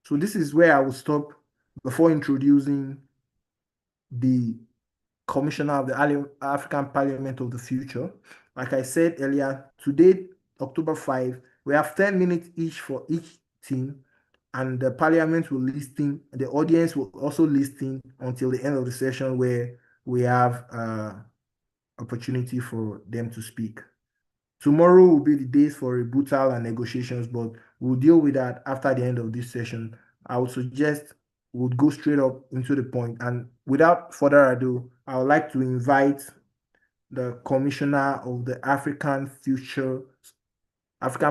So this is where I will stop before introducing the Commissioner of the African Parliament of the Future. Like I said earlier, today, October 5, we have 10 minutes each for each team, and the Parliament will listen, the audience will also listen until the end of the session where we have opportunity for them to speak. Tomorrow will be the days for rebuttal and negotiations, but we'll deal with that after the end of this session. I would suggest we'll go straight up into the point. And without further ado, I would like to invite the Commissioner of the African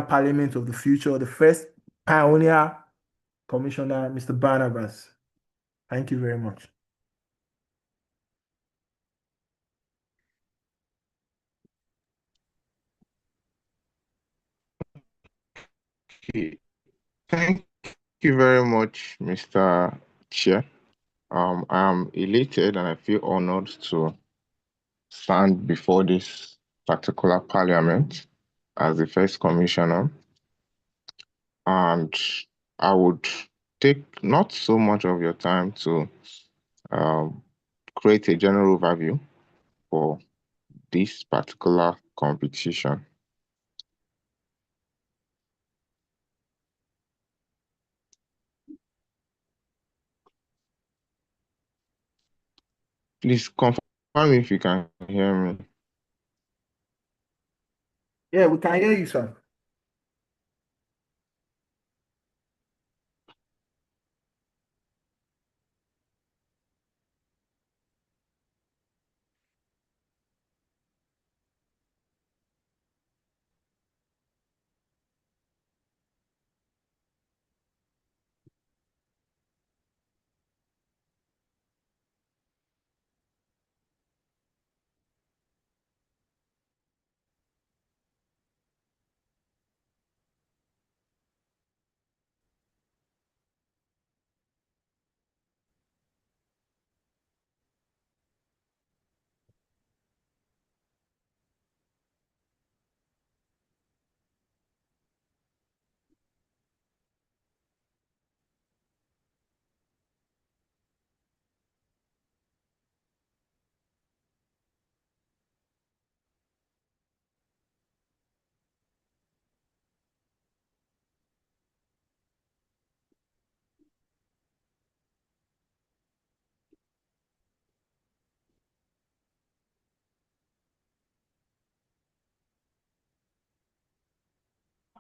Parliament of the Future, the first pioneer commissioner, Mr. Barnabas. Thank you very much. Okay. Thank you very much, Mr. Chair. I'm elated and I feel honored to stand before this particular parliament as the first commissioner. And I would take not so much of your time to create a general overview for this particular competition. Please confirm if you can hear me. Yeah, we can hear you, sir.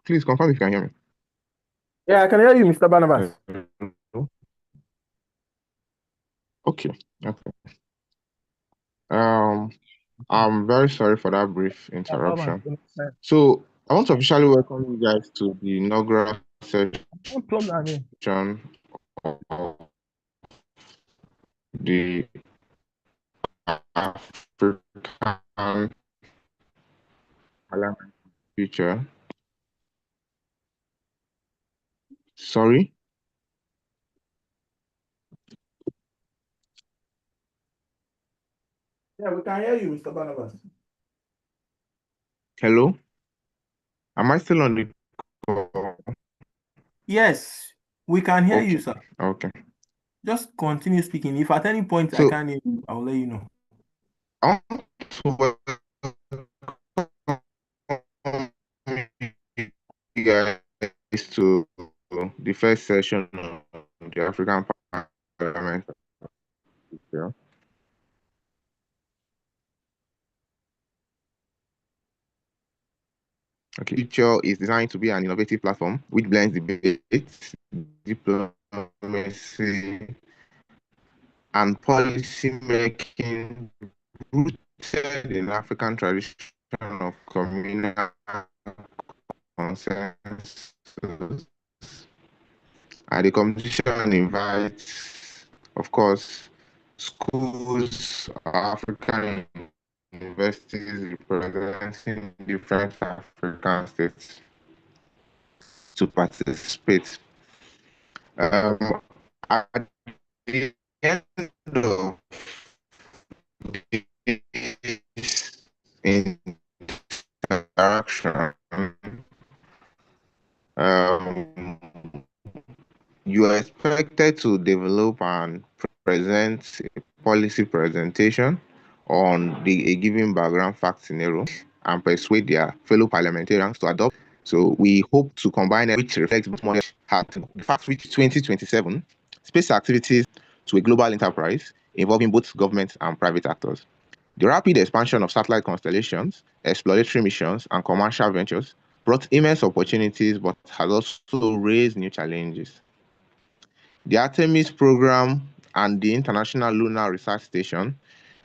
Please confirm if you can hear me. Yeah, I can hear you, Mr. Barnabas. Okay. Okay. I'm very sorry for that brief interruption. So I want to officially welcome you guys to the inaugural session of the African Parliament Future. Sorry? Yeah, we can hear you, Mr. Barnabas. Hello? Am I still on the call? Yes, we can hear you, Okay. sir. Okay. Just continue speaking. If at any point I So can't hear you, I'll let you know. I want to welcome you guys to the first session of the African Parliament. Yeah. Okay. Future is designed to be an innovative platform which blends debate, diplomacy, and policy making rooted in African tradition of communal consensus. And the competition invites, of course, schools, African universities representing different African states to participate. At the end of this interaction, um, You are expected to develop and present a policy presentation on a given background fact scenario and persuade their fellow parliamentarians to adopt. So we hope to combine it, which reflects both model hat. The fact which 2027 space activities to a global enterprise involving both government and private actors. The rapid expansion of satellite constellations, exploratory missions, and commercial ventures brought immense opportunities but has also raised new challenges. The Artemis program and the International Lunar Research Station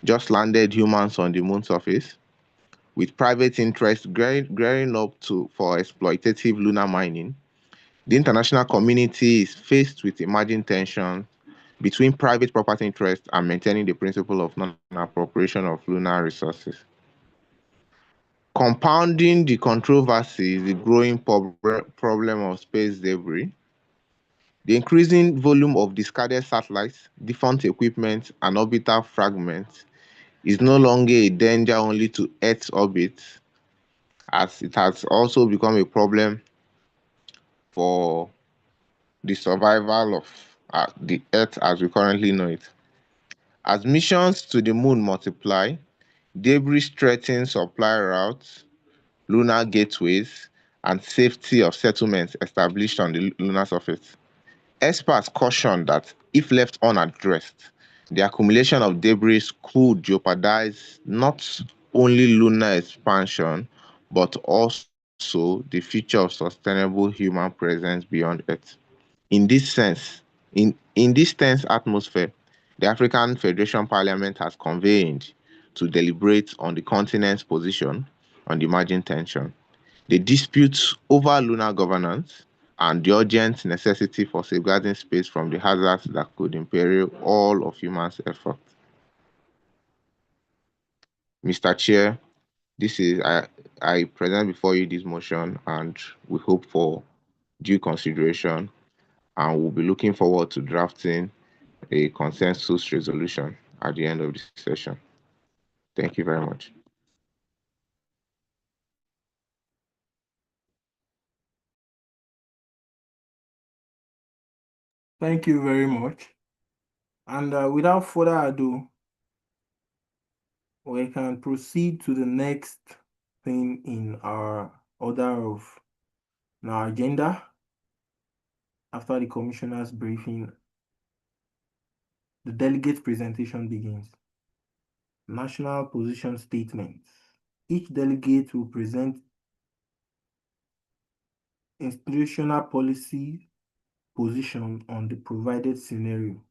just landed humans on the moon surface, with private interest gearing up for exploitative lunar mining. The international community is faced with emerging tensions between private property interests and maintaining the principle of non-appropriation of lunar resources. Compounding the controversy is the growing problem of space debris. The increasing volume of discarded satellites, defunct equipment, and orbital fragments is no longer a danger only to Earth's orbit, as it has also become a problem for the survival of the Earth as we currently know it. As missions to the moon multiply, debris threaten supply routes, lunar gateways, and safety of settlements established on the lunar surface. Experts caution that if left unaddressed, the accumulation of debris could jeopardize not only lunar expansion, but also the future of sustainable human presence beyond Earth. In this sense, in this tense atmosphere, the African Federation Parliament has convened to deliberate on the continent's position on the emerging tension. The disputes over lunar governance and the urgent necessity for safeguarding space from the hazards that could imperil all of humans' effort. Mr. Chair, this is I present before you this motion and we hope for due consideration and we'll be looking forward to drafting a consensus resolution at the end of this session. Thank you very much. Thank you very much. And without further ado, we can proceed to the next thing in our order of our agenda. After the commissioner's briefing, the delegate presentation begins. National position statements. Each delegate will present institutional policy position on the provided scenario.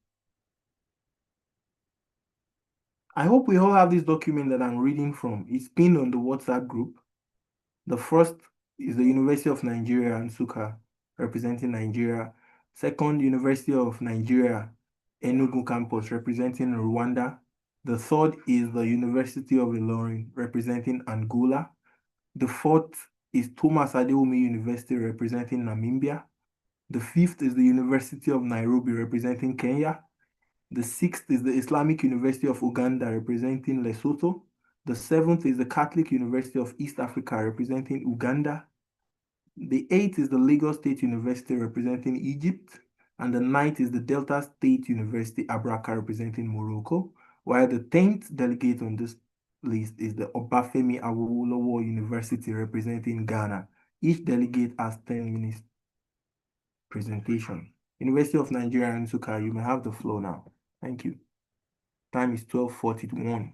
I hope we all have this document that I'm reading from. It's pinned on the WhatsApp group. The first is the University of Nigeria, Nsukka, representing Nigeria. Second, University of Nigeria, Enugu campus, representing Rwanda. The third is the University of Ilorin, representing Angola. The fourth is Thomas Adeomi University, representing Namibia. The fifth is the University of Nairobi, representing Kenya. The sixth is the Islamic University of Uganda, representing Lesotho. The seventh is the Catholic University of East Africa, representing Uganda. The eighth is the Lagos State University, representing Egypt. And the ninth is the Delta State University, Abraka, representing Morocco. While the 10th delegate on this list is the Obafemi Awolowo University, representing Ghana. Each delegate has 10 minutes presentation. University of Nigeria, Nsukka, you may have the floor now. Thank you. Time is 12:41.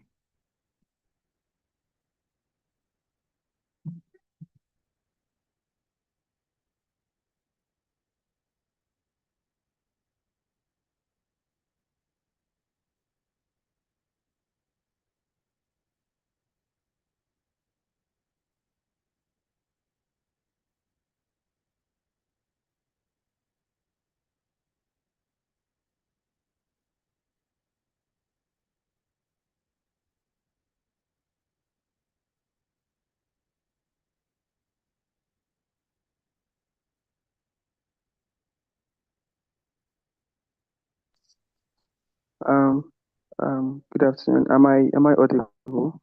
Good afternoon. Am I audible?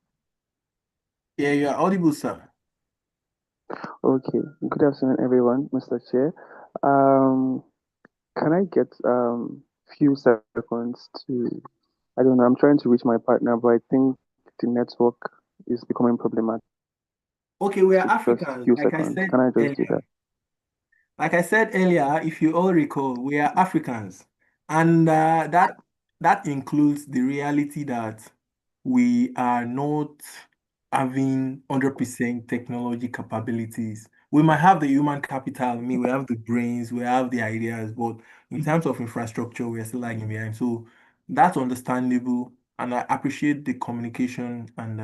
Yeah, you are audible, sir. Okay. Good afternoon, everyone, Mr. Chair. Um, can I get few seconds to, I don't know, I'm trying to reach my partner, but I think the network is becoming problematic. Okay, we are Just Africans. few seconds. Can I just do that? Like I said earlier, if you all recall, we are Africans, and that includes the reality that we are not having 100% technology capabilities. We might have the human capital, I mean, we have the brains, we have the ideas, but in terms of infrastructure, we are still lagging behind. So that's understandable, and I appreciate the communication and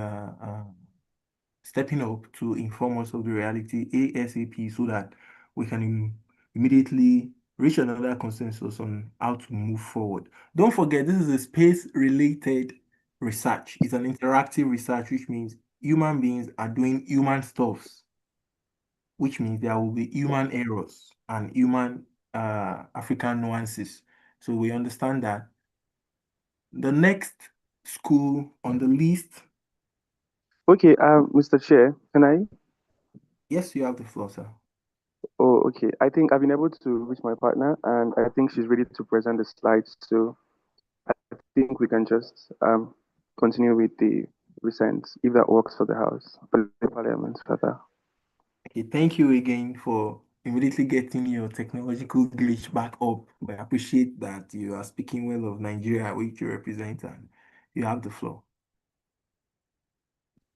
stepping up to inform us of the reality ASAP so that we can immediately reach another consensus on how to move forward. Don't forget, this is a space-related research. It's an interactive research, which means human beings are doing human stuffs, which means there will be human errors and human African nuances. So we understand that. The next school on the list, Okay, Mr. Chair, can I? yes, you have the floor, sir. Oh, okay. I think I've been able to reach my partner, and I think she's ready to present the slides. So I think we can just continue with the recent, if that works for the House, for the Parliament, rather. Okay, thank you again for immediately getting your technological glitch back up. I appreciate that you are speaking well of Nigeria, which you represent, and you have the floor.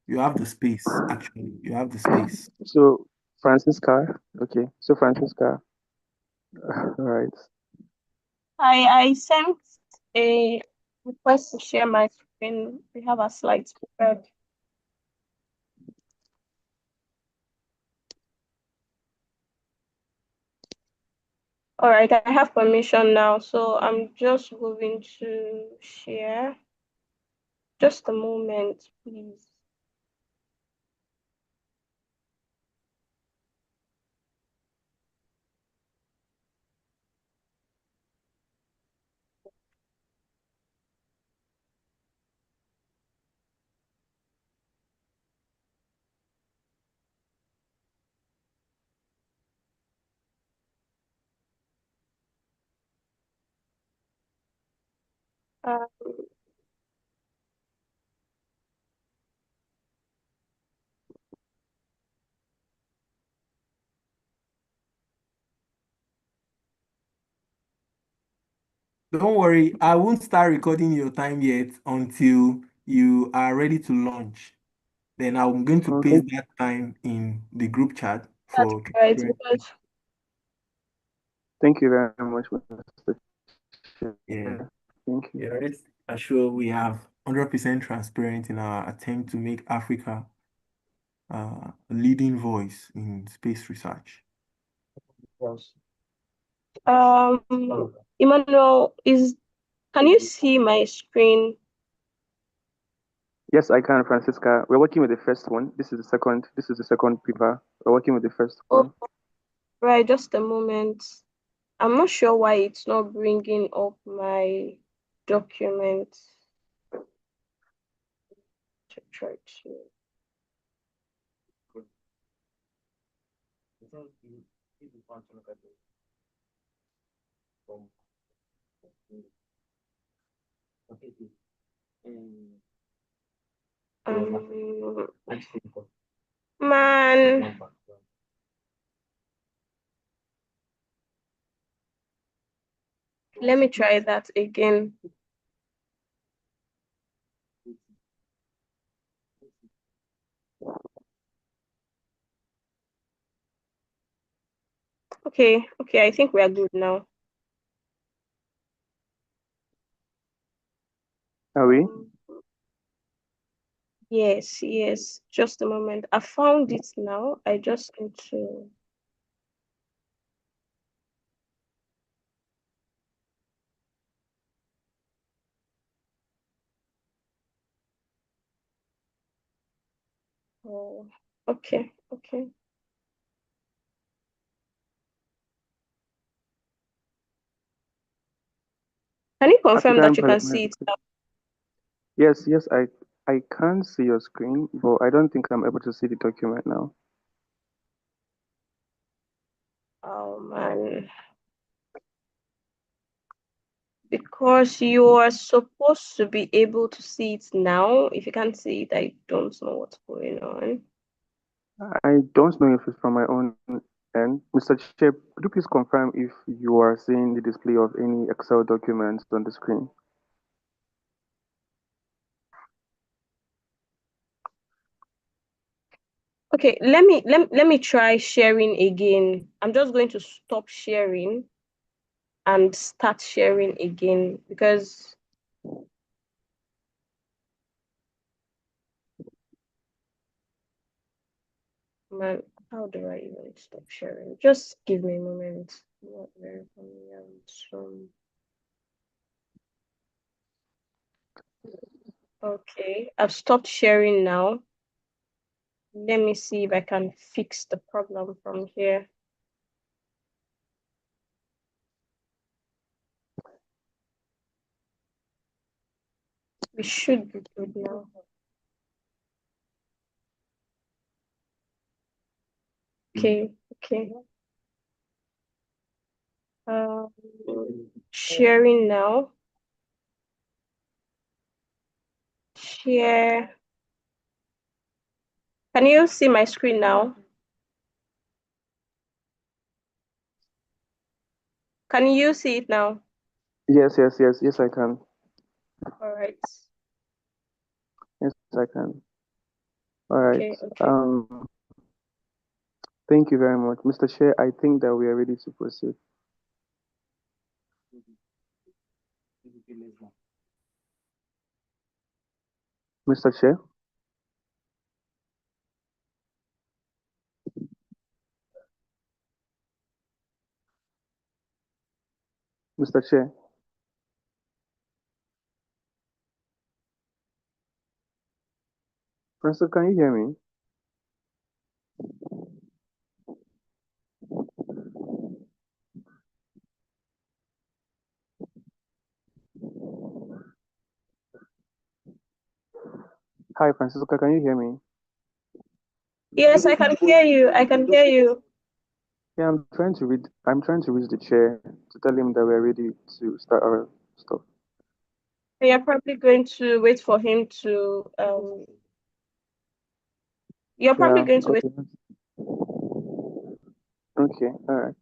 You have the space, actually. You have the space. So, Francisca, okay. So, Francisca, all right. I sent a request to share my screen. We have our slides prepared. All right, I have permission now, so I'm just going to share. Just a moment, please. Um, Don't worry, I won't start recording your time yet until you are ready to launch. Then I'm going to Okay. paste that time in the group chat that's for right, transparency. because Thank you very much, Mr. Yeah. Chair. Thank you. Yeah, rest assured we have 100% transparent in our attempt to make Africa a leading voice in space research. Emmanuel, can you see my screen? Yes, I can, Francisca. We're working with the first one. This is the second. This is the second paper. We're working with the first Oh, one. right, just a moment. I'm not sure why it's not bringing up my document. To try to. Man, let me try that again. Okay, I think we are good now. Are we? Yes. Just a moment. I found it now. I just need to. Oh, okay. Can you confirm that African you can see Parliament. it now? Yes, I can see your screen, but I don't think I'm able to see the document now. Oh man. because you are supposed to be able to see it now. If you can't see it, I don't know what's going on. I don't know if it's from my own end. Mr. Chair, could you please confirm if you are seeing the display of any Excel documents on the screen? Okay, let me try sharing again. I'm just going to stop sharing and start sharing again because man, how do I even stop sharing? Just give me a moment. Not very familiar with some. Okay, I've stopped sharing now. Let me see if I can fix the problem from here. We should be good now. Okay, okay. Sharing now. Share. Can you see my screen now? Can you see it now? Yes, I can. All right. Yes, I can. All right. Okay, okay. Thank you very much. Mr. Chair, I think that we are ready to proceed. Mr. Chair? Mr. Chair? Francis, can you hear me? Hi, Francisca, can you hear me? Yes, I can hear you. I can hear you. Yeah, I'm trying to reach the chair to tell him that we're ready to start our stuff. You're probably going to wait for him to you're probably Yeah, going to wait. okay, all right.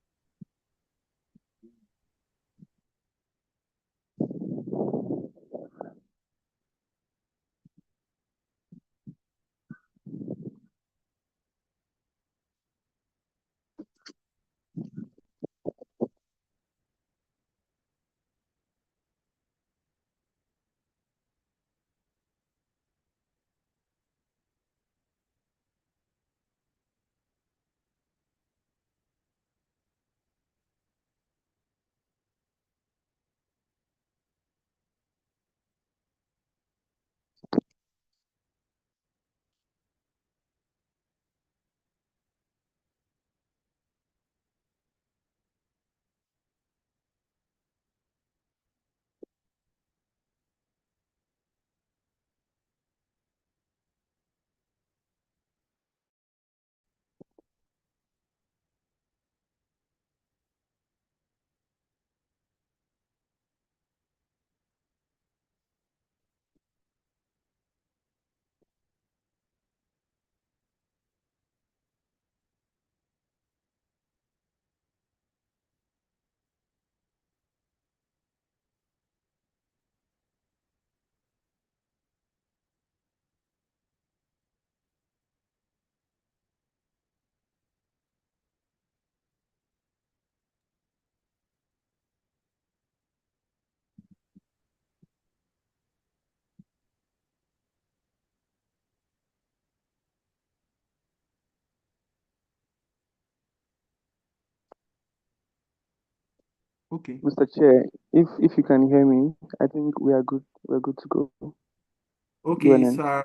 Okay. Mr. Chair, if you can hear me, I think we are good. We're good to go. Okay, sir.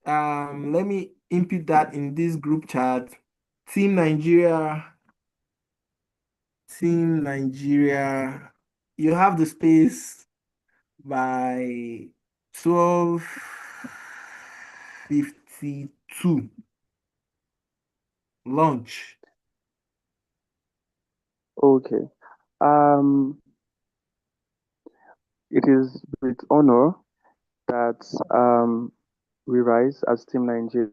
Let me input that in this group chat. Team Nigeria, you have the space by 12:52. Launch. Okay. Um, It is with honor that we rise as Team Nigeria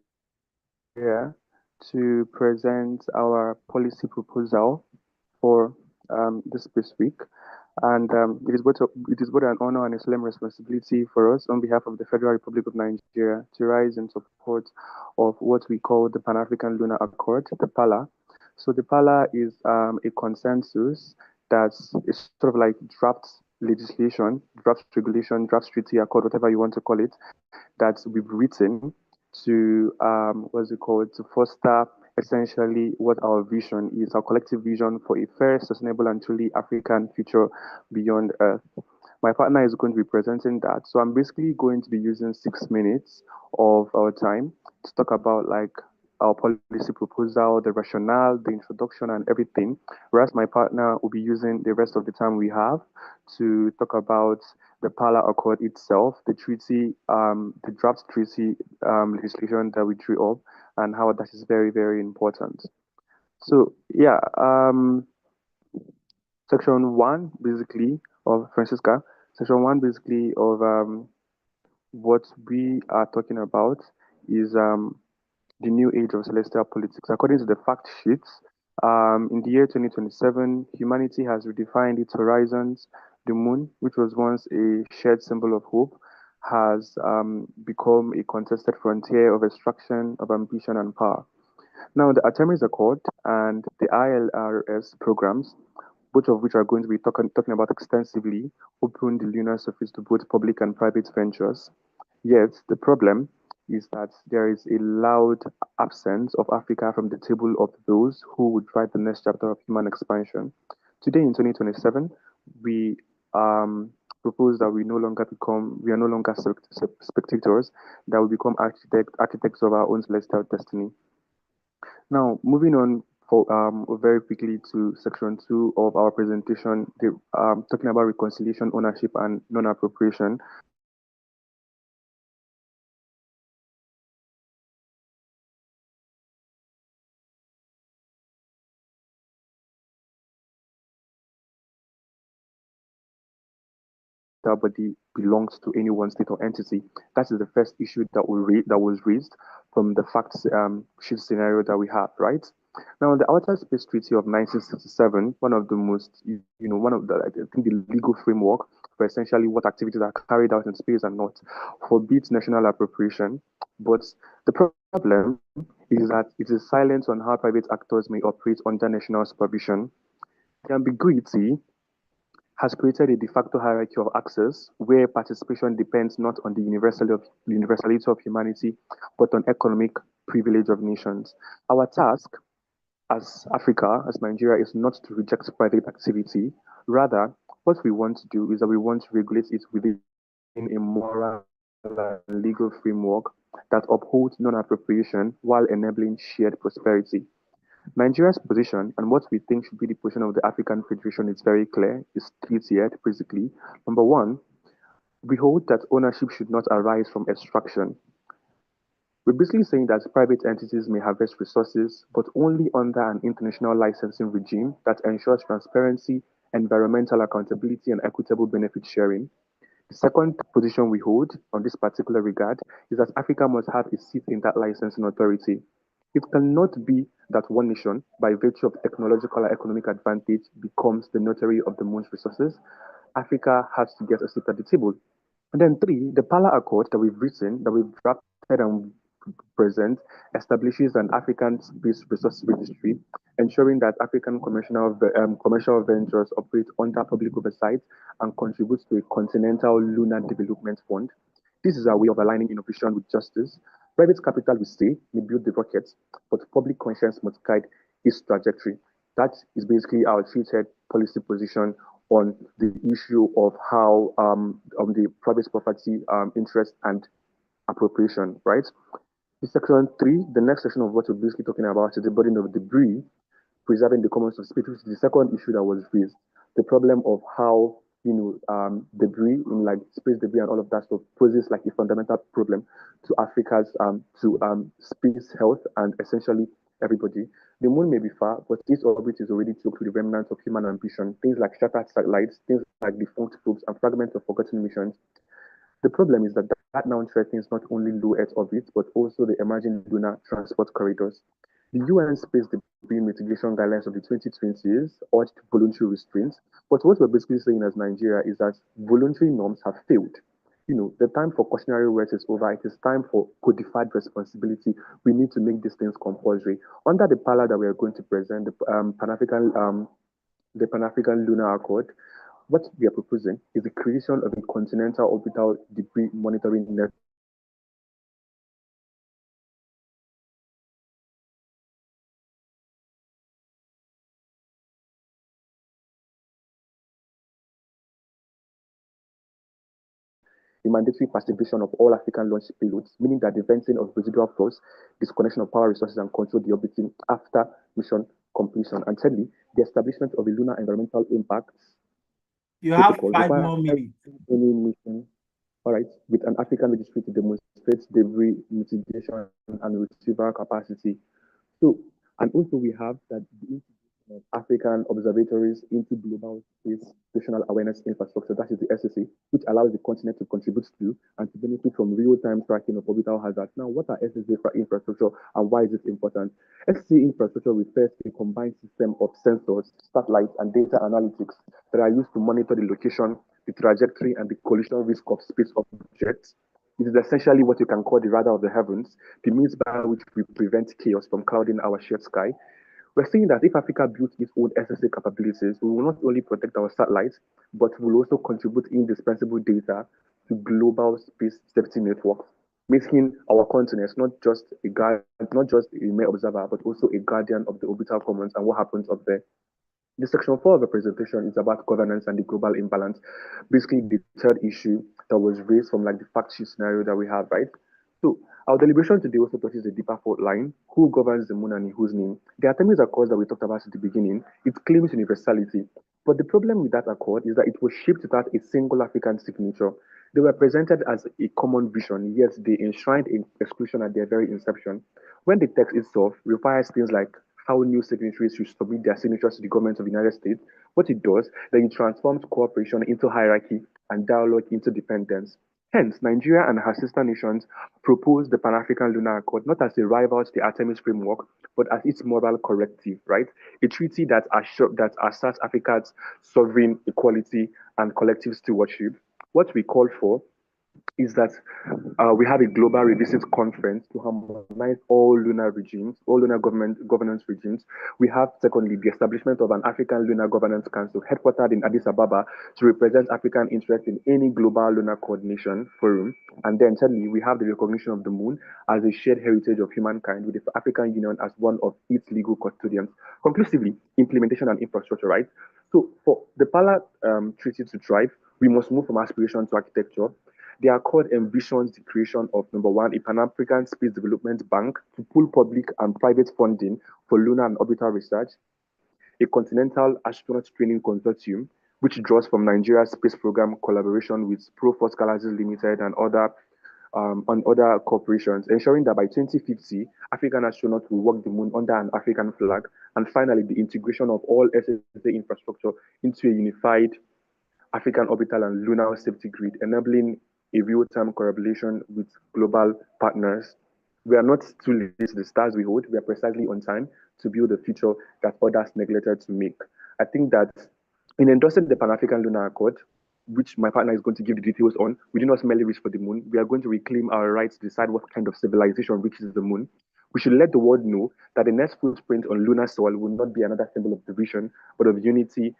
to present our policy proposal for this space week. And it is both an honor and a solemn responsibility for us on behalf of the Federal Republic of Nigeria to rise in support of what we call the Pan African Lunar Accord, the PALA. So the PALA is a consensus that is sort of like draft legislation, draft regulation, draft treaty accord, whatever you want to call it, that we've written to what's it called, to foster essentially what our vision is, our collective vision for a fair, sustainable, and truly African future beyond Earth. My partner is going to be presenting that. So I'm basically going to be using 6 minutes of our time to talk about like our policy proposal, the rationale, the introduction, and everything. Whereas my partner will be using the rest of the time we have to talk about the PALA Accord itself, the treaty, the draft treaty legislation that we drew up, and how that is very, very important. So yeah, section one basically of Francisca, section one basically of what we are talking about is the new age of celestial politics. According to the fact sheets, in the year 2027, humanity has redefined its horizons. The moon, which was once a shared symbol of hope, has become a contested frontier of extraction, of ambition, and power. Now, the Artemis Accord and the ILRS programs, both of which are going to be talking about extensively, open the lunar surface to both public and private ventures. Yet, the problem is that there is a loud absence of Africa from the table of those who would write the next chapter of human expansion. Today, in 2027, we propose that we are no longer spectators, that we become architects of our own celestial destiny. Now, moving on very quickly to section two of our presentation, talking about reconciliation, ownership, and non-appropriation. Body belongs to any one state or entity. That is the first issue that was raised from the facts sheet scenario that we have, right? Now, the Outer Space Treaty of 1967, one of the most, one of the, I think the legal framework for essentially what activities are carried out in space and not, forbids national appropriation. But the problem is that it is silent on how private actors may operate under national supervision. The ambiguity has created a de facto hierarchy of access where participation depends not on the universality of humanity, but on economic privilege of nations. Our task as Africa, as Nigeria, is not to reject private activity. Rather, what we want to do is that we want to regulate it within a moral and legal framework that upholds non-appropriation while enabling shared prosperity. Nigeria's position and what we think should be the position of the African Federation is very clear. It's three-tiered, basically. Number one, we hold that ownership should not arise from extraction. We're basically saying that private entities may harvest resources, but only under an international licensing regime that ensures transparency, environmental accountability, and equitable benefit sharing. The second position we hold on this particular regard is that Africa must have a seat in that licensing authority. It cannot be that one nation, by virtue of technological or economic advantage, becomes the notary of the moon's resources. Africa has to get a seat at the table. And then three, the PALA Accord that we've written, that we've drafted and present, establishes an African Space Resource Registry, ensuring that African commercial ventures operate under public oversight and contribute to a continental lunar development fund. This is our way of aligning innovation with justice. Private capital, we say, may build the rockets, but public conscience must guide its trajectory. That is basically our treated policy position on the issue of how on the private property interest and appropriation, right? In section three, the next section of what we're basically talking about is the burden of debris, preserving the commons of space, which is the second issue that was raised. The problem of how debris in like space debris and all of that stuff poses like a fundamental problem to Africa's space health and essentially everybody. The moon may be far, but its orbit is already choked with the remnants of human ambition, things like shattered satellites, things like defunct probes, and fragments of forgotten missions. The problem is that that now threatens not only low Earth orbit, but also the emerging lunar transport corridors. The UN Space Debris Mitigation Guidelines of the 2020s urged voluntary restraints, but what we're basically saying as Nigeria is that voluntary norms have failed. The time for cautionary words is over. It is time for codified responsibility. We need to make these things compulsory. Under the pillar that we are going to present, the Pan-African Lunar Accord, what we are proposing is the creation of a continental orbital debris monitoring network. The mandatory participation of all African launch payloads, meaning that the venting of residual fuels, disconnection of power resources, and control deorbiting after mission completion. And thirdly, the establishment of a lunar environmental impacts You have protocol 5 requires more minutes. any mission, all right, with an African registry to demonstrate debris mitigation and retrieval capacity. So, and also we have that the of African observatories into global space situational awareness infrastructure, that is the SSA, which allows the continent to contribute to and to benefit from real-time tracking of orbital hazards. Now, what are SSA infrastructure and why is it important? SSA infrastructure refers to a combined system of sensors, satellites, and data analytics that are used to monitor the location, the trajectory, and the collision risk of space objects. It is essentially what you can call the radar of the heavens, the means by which we prevent chaos from clouding our shared sky. We're saying that if Africa built its own SSA capabilities, we will not only protect our satellites, but will also contribute indispensable data to global space safety networks, making our continent not just a mere observer, but also a guardian of the orbital commons and what happens up there. The section 4 of the presentation is about governance and the global imbalance. Basically, the third issue that was raised from like the fact sheet scenario that we have, right? So our deliberation today also touches a deeper fault line. Who governs the moon and in whose name? The Artemis Accord that we talked about at the beginning, it claims universality. But the problem with that accord is that it was shaped without a single African signature. They were presented as a common vision, yet they enshrined exclusion at their very inception. When the text itself requires things like how new signatories should submit their signatures to the government of the United States, what it does, then it transforms cooperation into hierarchy and dialogue into dependence. Hence, Nigeria and her sister nations proposed the Pan-African Lunar Accord not as a rival to the Artemis framework, but as its moral corrective, right? A treaty that asserts Africa's sovereign equality and collective stewardship. What we call for is that we have a global revisit conference to harmonize all lunar regimes, all lunar governance regimes. We have, secondly, the establishment of an African Lunar Governance Council headquartered in Addis Ababa to represent African interest in any global lunar coordination forum. And then, thirdly, we have the recognition of the moon as a shared heritage of humankind, with the African Union as one of its legal custodians. Conclusively, implementation and infrastructure, right? So, for the Pala Treaty to thrive, we must move from aspiration to architecture. The Accord envisions the creation of, number one, a Pan-African Space Development Bank to pool public and private funding for lunar and orbital research, a Continental Astronaut Training Consortium, which draws from Nigeria's space program collaboration with Proforce Galaxies Limited and other corporations, ensuring that by 2050, African astronauts will walk the moon under an African flag. And finally, the integration of all SSA infrastructure into a unified African orbital and lunar safety grid, enabling a real-time collaboration with global partners. We are not too late to the stars we hold. We are precisely on time to build a future that others neglected to make. I think that in endorsing the Pan-African Lunar Accord, which my partner is going to give the details on, we do not merely reach for the moon. We are going to reclaim our right to decide what kind of civilization reaches the moon. We should let the world know that the next footprint on lunar soil will not be another symbol of division, but of unity,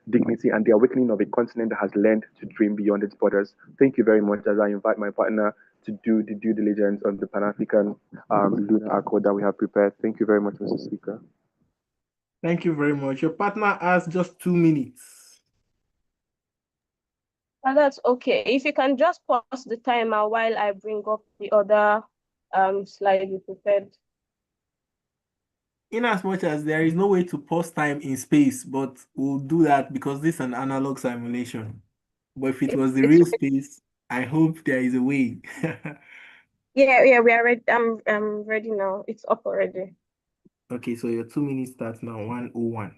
dignity, and the awakening of a continent that has learned to dream beyond its borders. Thank you very much as I invite my partner to do the due diligence on the Pan-African Lunar Accord that we have prepared. Thank you very much, Mr. Speaker. Thank you very much. Your partner has just 2 minutes. Well, that's okay. If you can just pause the timer while I bring up the other slide you prepared. In as much as there is no way to pause time in space, but we'll do that because this is an analog simulation. But if it was the real space, I hope there is a way. Yeah, we are ready. I'm ready now. It's up already. Okay, so your 2 minutes starts now, 1:01.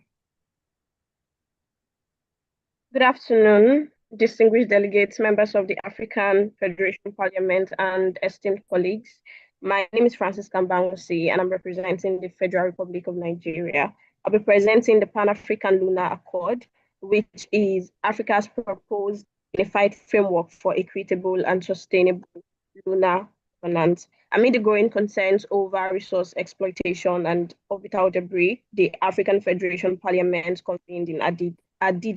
Good afternoon, distinguished delegates, members of the African Federation Parliament, and esteemed colleagues. My name is Francis Kambangosi, and I'm representing the Federal Republic of Nigeria. I'll be presenting the Pan-African Lunar Accord, which is Africa's proposed unified framework for equitable and sustainable lunar governance. Amid the growing concerns over resource exploitation and orbital debris, the African Federation Parliament convened in Addis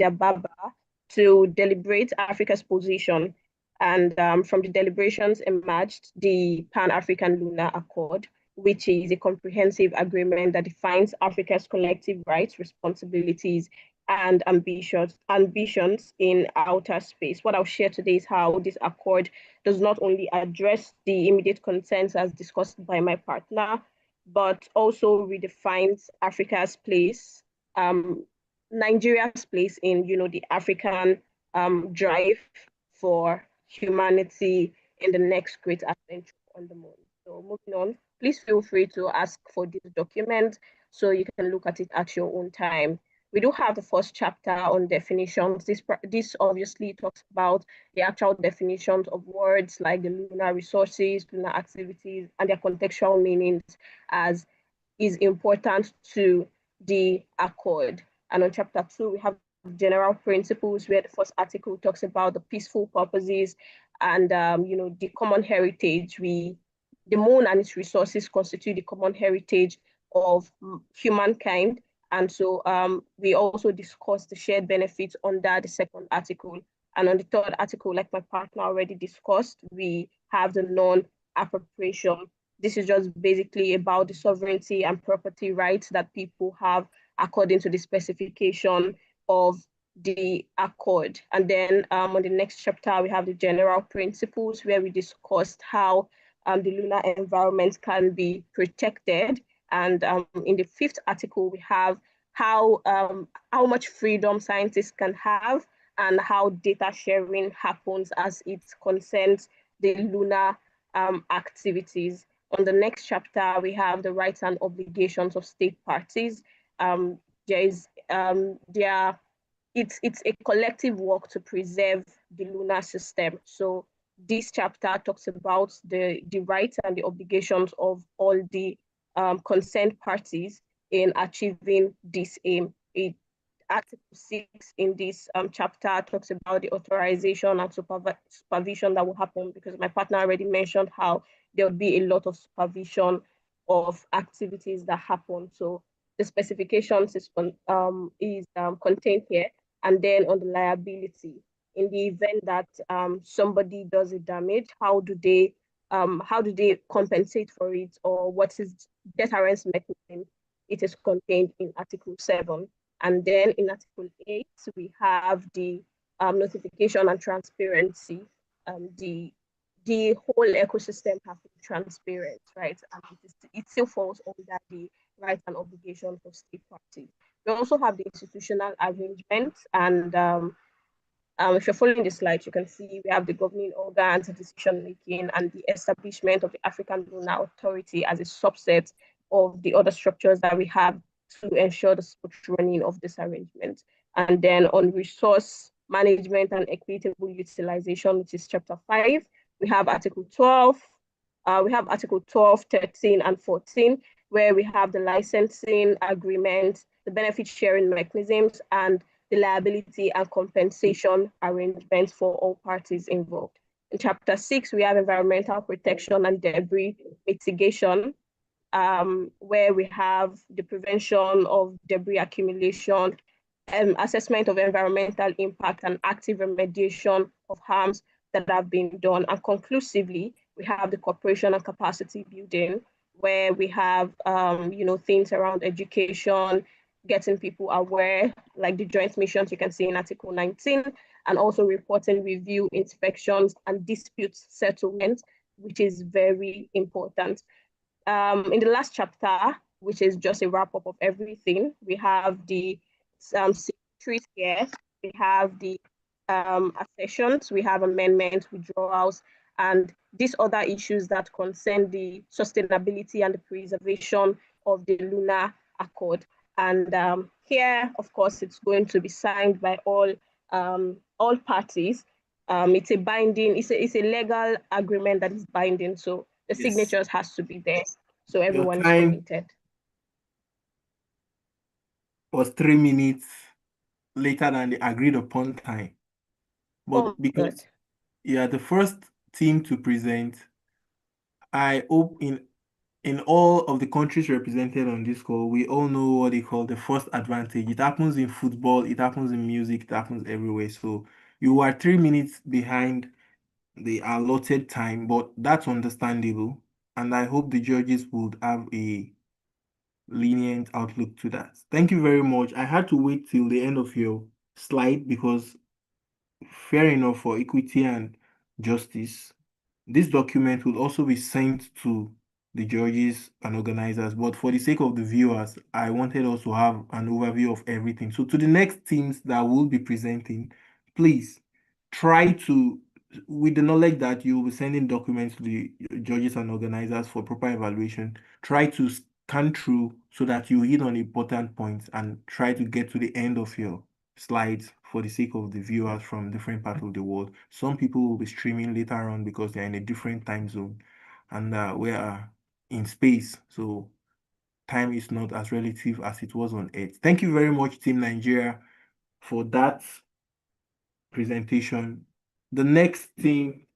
Ababa to deliberate Africa's position. And from the deliberations emerged the Pan-African Lunar Accord, which is a comprehensive agreement that defines Africa's collective rights, responsibilities, and ambitions in outer space. What I'll share today is how this accord does not only address the immediate concerns as discussed by my partner, but also redefines Africa's place, Nigeria's place in, the African drive for humanity in the next great adventure on the moon. So moving on, please feel free to ask for this document so you can look at it at your own time. We do have the first chapter on definitions. This obviously talks about the actual definitions of words like the lunar resources, lunar activities, and their contextual meanings as is important to the accord. And on chapter 2, we have general principles where the first article talks about the peaceful purposes and the common heritage. The moon and its resources constitute the common heritage of humankind. And so we also discussed the shared benefits under the second article. And on the third article, like my partner already discussed, we have the non-appropriation. This is just basically about the sovereignty and property rights that people have according to the specification of the accord. And then on the next chapter, we have the general principles where we discussed how the lunar environment can be protected. And in the fifth article, we have how much freedom scientists can have and how data sharing happens as it concerns the lunar activities. On the next chapter, we have the rights and obligations of state parties. It's a collective work to preserve the lunar system. So this chapter talks about the rights and the obligations of all the concerned parties in achieving this aim. Article 6 in this chapter talks about the authorization and supervision that will happen, because my partner already mentioned how there will be a lot of supervision of activities that happen. So the specifications is contained here. And then on the liability, in the event that somebody does a damage, how do they compensate for it, or what is deterrence mechanism? It is contained in Article 7. And then in Article 8, we have the notification and transparency. The whole ecosystem has to be transparent, right? And it still falls under the rights and obligations of state parties. We also have the institutional arrangements, and if you're following the slide, you can see we have the governing organs, decision making, and the establishment of the African Lunar Authority as a subset of the other structures that we have to ensure the smooth running of this arrangement. And then on resource management and equitable utilization, which is chapter 5, we have Article 12. We have Article 12, 13, and 14, where we have the licensing agreement, the benefit sharing mechanisms, and the liability and compensation arrangements for all parties involved. In chapter 6, we have environmental protection and debris mitigation, where we have the prevention of debris accumulation, assessment of environmental impact, and active remediation of harms that have been done. And conclusively, we have the cooperation and capacity building, where we have things around education, getting people aware, like the joint missions you can see in Article 19, and also reporting, review, inspections, and dispute settlement, which is very important. In the last chapter, which is just a wrap-up of everything, we have the signatories here, we have the accessions, we have amendments, withdrawals, and these other issues that concern the sustainability and the preservation of the Lunar Accord. And here, of course, it's going to be signed by all parties. It's a binding, it's a legal agreement that is binding. So the Yes. signatures has to be there. So everyone is time committed. was 3 minutes later than the agreed upon time. But Oh, because good. you are the first team to present, I hope in all of the countries represented on this call, we all know what they call the first advantage. It happens in football, it happens in music, it happens everywhere. So you are 3 minutes behind the allotted time, but that's understandable. And I hope the judges would have a lenient outlook to that. Thank you very much. I had to wait till the end of your slide because fair enough, for equity and justice, this document will also be sent to the judges and organizers, but for the sake of the viewers, I wanted us to have an overview of everything. So to the next teams that will be presenting, please try to, with the knowledge that you will be sending documents to the judges and organizers for proper evaluation, try to scan through so that you hit on important points and try to get to the end of your slides for the sake of the viewers from different parts of the world. Some people will be streaming later on because they're in a different time zone and we are in space. So time is not as relative as it was on Earth. Thank you very much, Team Nigeria, for that presentation. The next team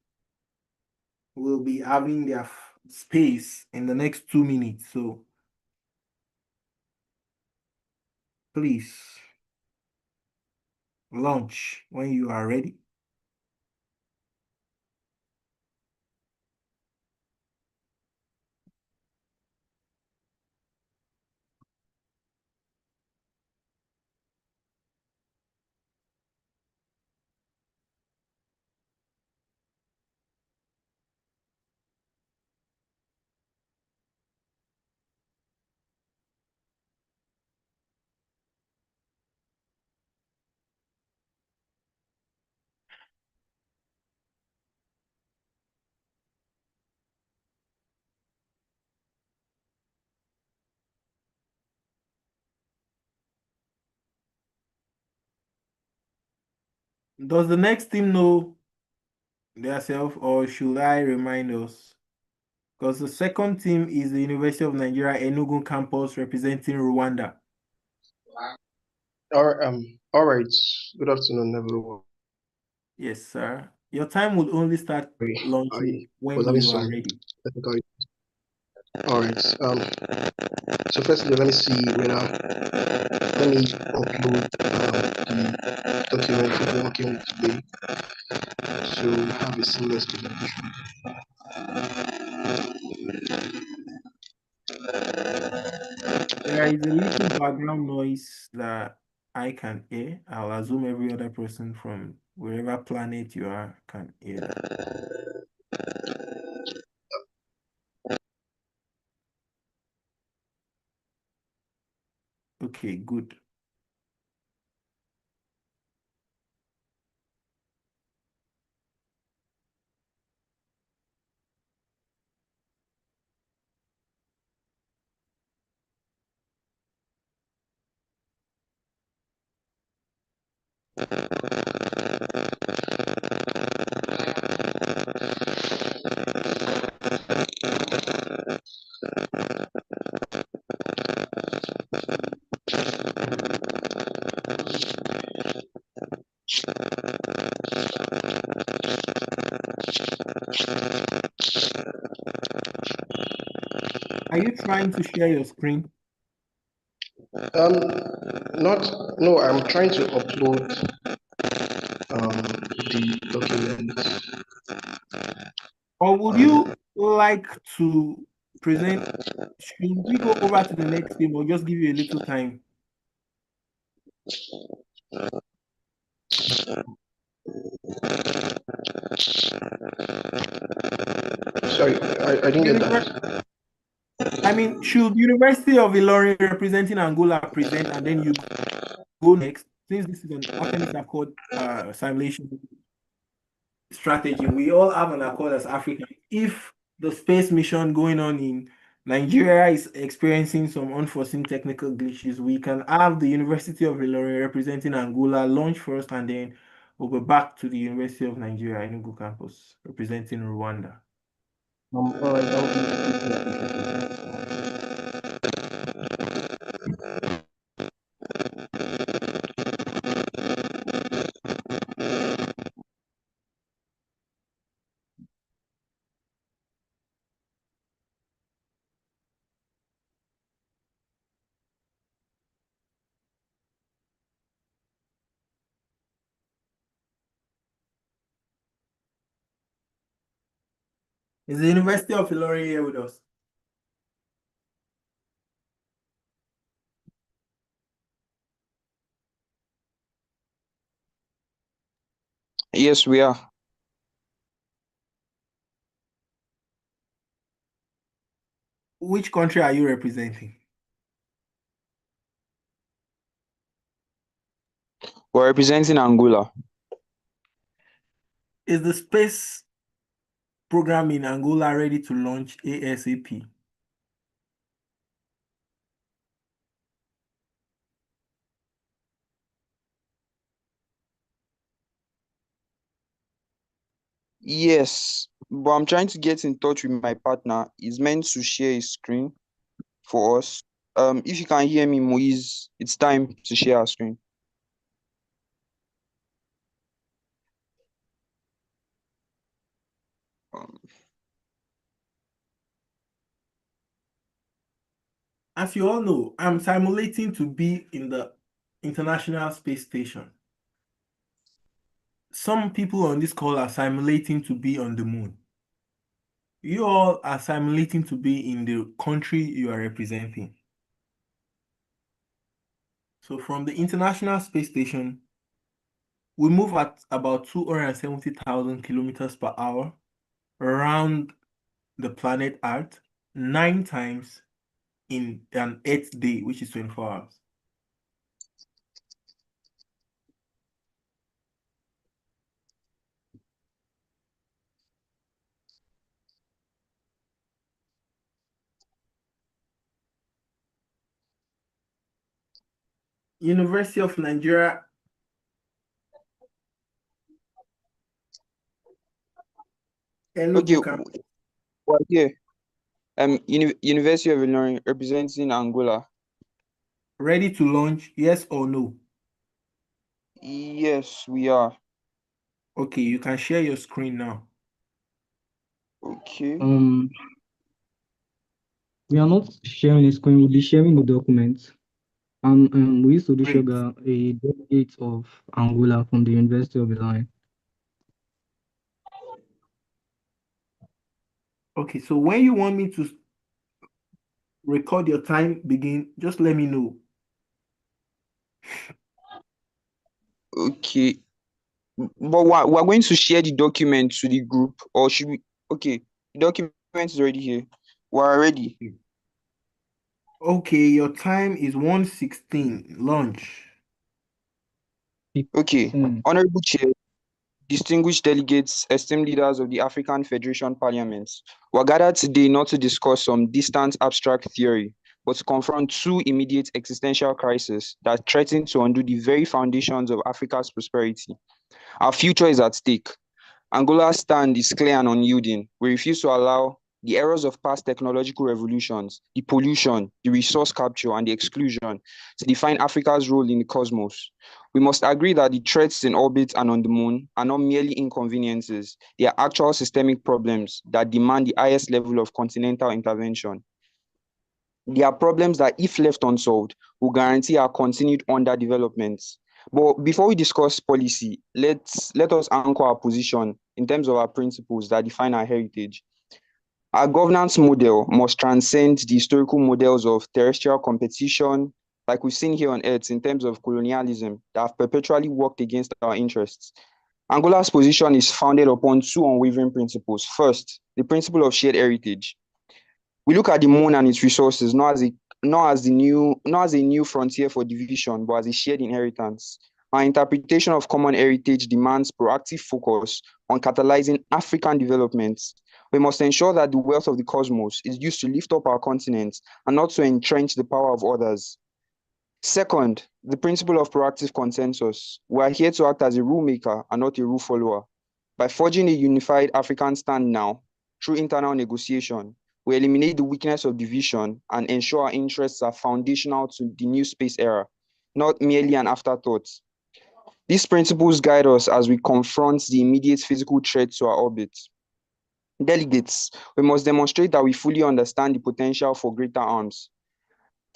will be having their space in the next 2 minutes. So please launch when you are ready. Does the next team know themselves, or should I remind us? Because the second team is the University of Nigeria Enugu campus representing Rwanda. All right. Good afternoon, everyone. Yes, sir. Your time will only start launching when you are ready. Technical. All right. So firstly, let me see whether let me upload the document we're working with today, so we have a seamless presentation. There is a little background noise that I can hear. I'll assume every other person from wherever planet you are can hear that. Okay, good. Are you trying to share your screen? No, I'm trying to upload the document. Or would you like to present? Should we go over to the next team or just give you a little time? Sorry, I didn't get that. I mean, should University of Ilorin representing Angola present and then you go next? Since this is an Artemis Accord simulation strategy, we all have an accord as Africa. If the space mission going on in Nigeria is experiencing some unforeseen technical glitches. We can have the University of Ilorin representing Angola launch first, and then we'll go back to the University of Nigeria Enugu campus representing Rwanda. All right, that would be greatly appreciated. Thank you so much. Is the University of Ilorin here with us? Yes, we are. Which country are you representing? We're representing Angola. Is the space program in Angola ready to launch ASAP? Yes, but I'm trying to get in touch with my partner. He's meant to share his screen for us. If you can hear me, Moise, it's time to share our screen. Um, As you all know, I'm simulating to be in the International Space Station. Some people on this call are simulating to be on the moon. You all are simulating to be in the country you are representing. So from the International Space Station, we move at about 270,000 kilometers per hour around the planet Earth 9 times in an 8th day, which is 24 hours. University of Nigeria. okay, Enugu campus. we're here. University of Illinois representing Angola. Ready to launch, yes or no? Yes, we are. Okay, you can share your screen now. Okay. We are not sharing a screen, we'll be sharing the documents. We used to do Great. sugar, a delegate of Angola from the University of Ilorin. Okay, so when you want me to record your time begin, just let me know. Okay. But we're going to share the document to the group, or should we? Okay, the document is already here. We're ready. Okay, your time is 1:16, launch. Okay, 15. Honorable Chair, distinguished delegates, esteemed leaders of the African Federation Parliament, we're gathered today not to discuss some distant abstract theory, but to confront two immediate existential crises that threaten to undo the very foundations of Africa's prosperity. Our future is at stake. Angola's stand is clear and unyielding. We refuse to allow the errors of past technological revolutions, the pollution, the resource capture, and the exclusion to define Africa's role in the cosmos. We must agree that the threats in orbit and on the moon are not merely inconveniences, they are actual systemic problems that demand the highest level of continental intervention. They are problems that, if left unsolved, will guarantee our continued underdevelopment. But before we discuss policy, let us anchor our position in terms of our principles that define our heritage. Our governance model must transcend the historical models of terrestrial competition, like we've seen here on Earth in terms of colonialism, that have perpetually worked against our interests. Angola's position is founded upon two unwavering principles. First, the principle of shared heritage. We look at the moon and its resources not as a new frontier for division, but as a shared inheritance. Our interpretation of common heritage demands proactive focus on catalyzing African development. We must ensure that the wealth of the cosmos is used to lift up our continent and not to entrench the power of others. Second, the principle of proactive consensus. We are here to act as a rule maker and not a rule follower. By forging a unified African stand now, through internal negotiation, we eliminate the weakness of division and ensure our interests are foundational to the new space era, not merely an afterthought. These principles guide us as we confront the immediate physical threat to our orbit. Delegates, we must demonstrate that we fully understand the potential for greater arms.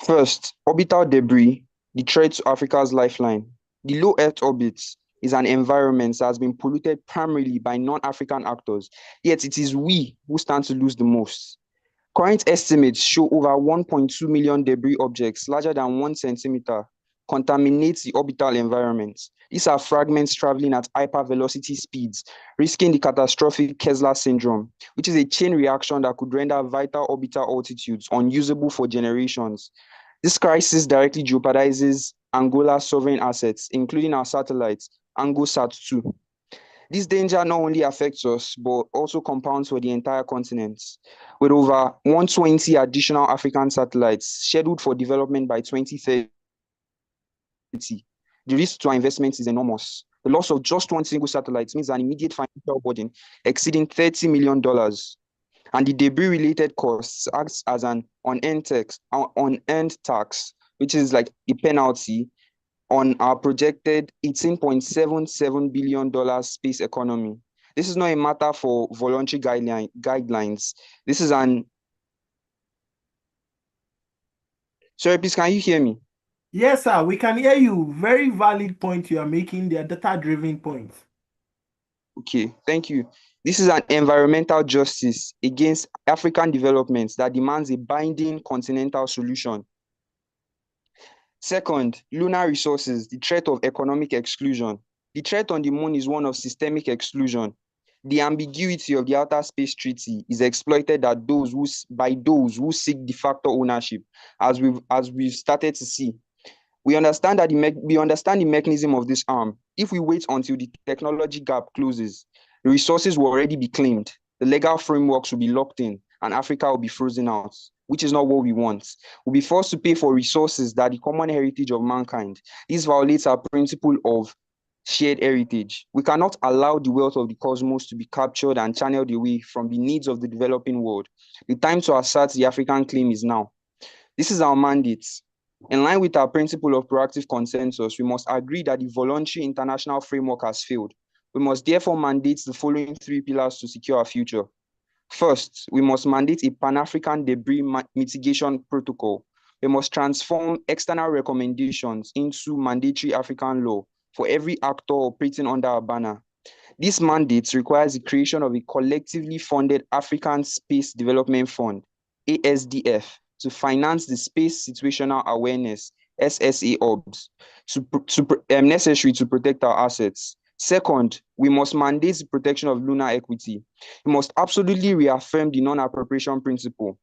First, orbital debris, the threat to Africa's lifeline. The low Earth orbit is an environment that has been polluted primarily by non-African actors, yet it is we who stand to lose the most. Current estimates show over 1.2 million debris objects larger than 1 centimeter contaminate the orbital environment. These are fragments traveling at hypervelocity speeds, risking the catastrophic Kessler syndrome, which is a chain reaction that could render vital orbital altitudes unusable for generations. This crisis directly jeopardizes Angola's sovereign assets, including our satellites, ANGOSAT-2. This danger not only affects us, but also compounds for the entire continent. With over 120 additional African satellites scheduled for development by 2030, the risk to our investments is enormous. The loss of just one single satellite means an immediate financial burden exceeding $30 million. And the debris-related costs acts as an unearned tax, which is like a penalty on our projected $18.77 billion space economy. This is not a matter for voluntary guidelines. This is an... Sorry, please, can you hear me? Yes, sir, we can hear you. Very valid point you are making. They are data-driven points. Okay, thank you. This is an environmental justice against African development that demands a binding continental solution. Second, lunar resources, the threat of economic exclusion. The threat on the moon is one of systemic exclusion. The ambiguity of the Outer Space Treaty is exploited by those who seek de facto ownership, as we've started to see. We understand the mechanism of this arm. If we wait until the technology gap closes, the resources will already be claimed, the legal frameworks will be locked in, and Africa will be frozen out, which is not what we want. We'll be forced to pay for resources that are the common heritage of mankind. This violates our principle of shared heritage. We cannot allow the wealth of the cosmos to be captured and channeled away from the needs of the developing world. The time to assert the African claim is now. This is our mandate. In line with our principle of proactive consensus, we must agree that the voluntary international framework has failed. We must therefore mandate the following 3 pillars to secure our future. First, we must mandate a Pan-African debris mitigation protocol. We must transform external recommendations into mandatory African law for every actor operating under our banner. This mandate requires the creation of a collectively funded African Space Development Fund, ASDF, to finance the Space Situational Awareness, SSA hubs, necessary to protect our assets. Second, we must mandate the protection of lunar equity. We must absolutely reaffirm the non-appropriation principle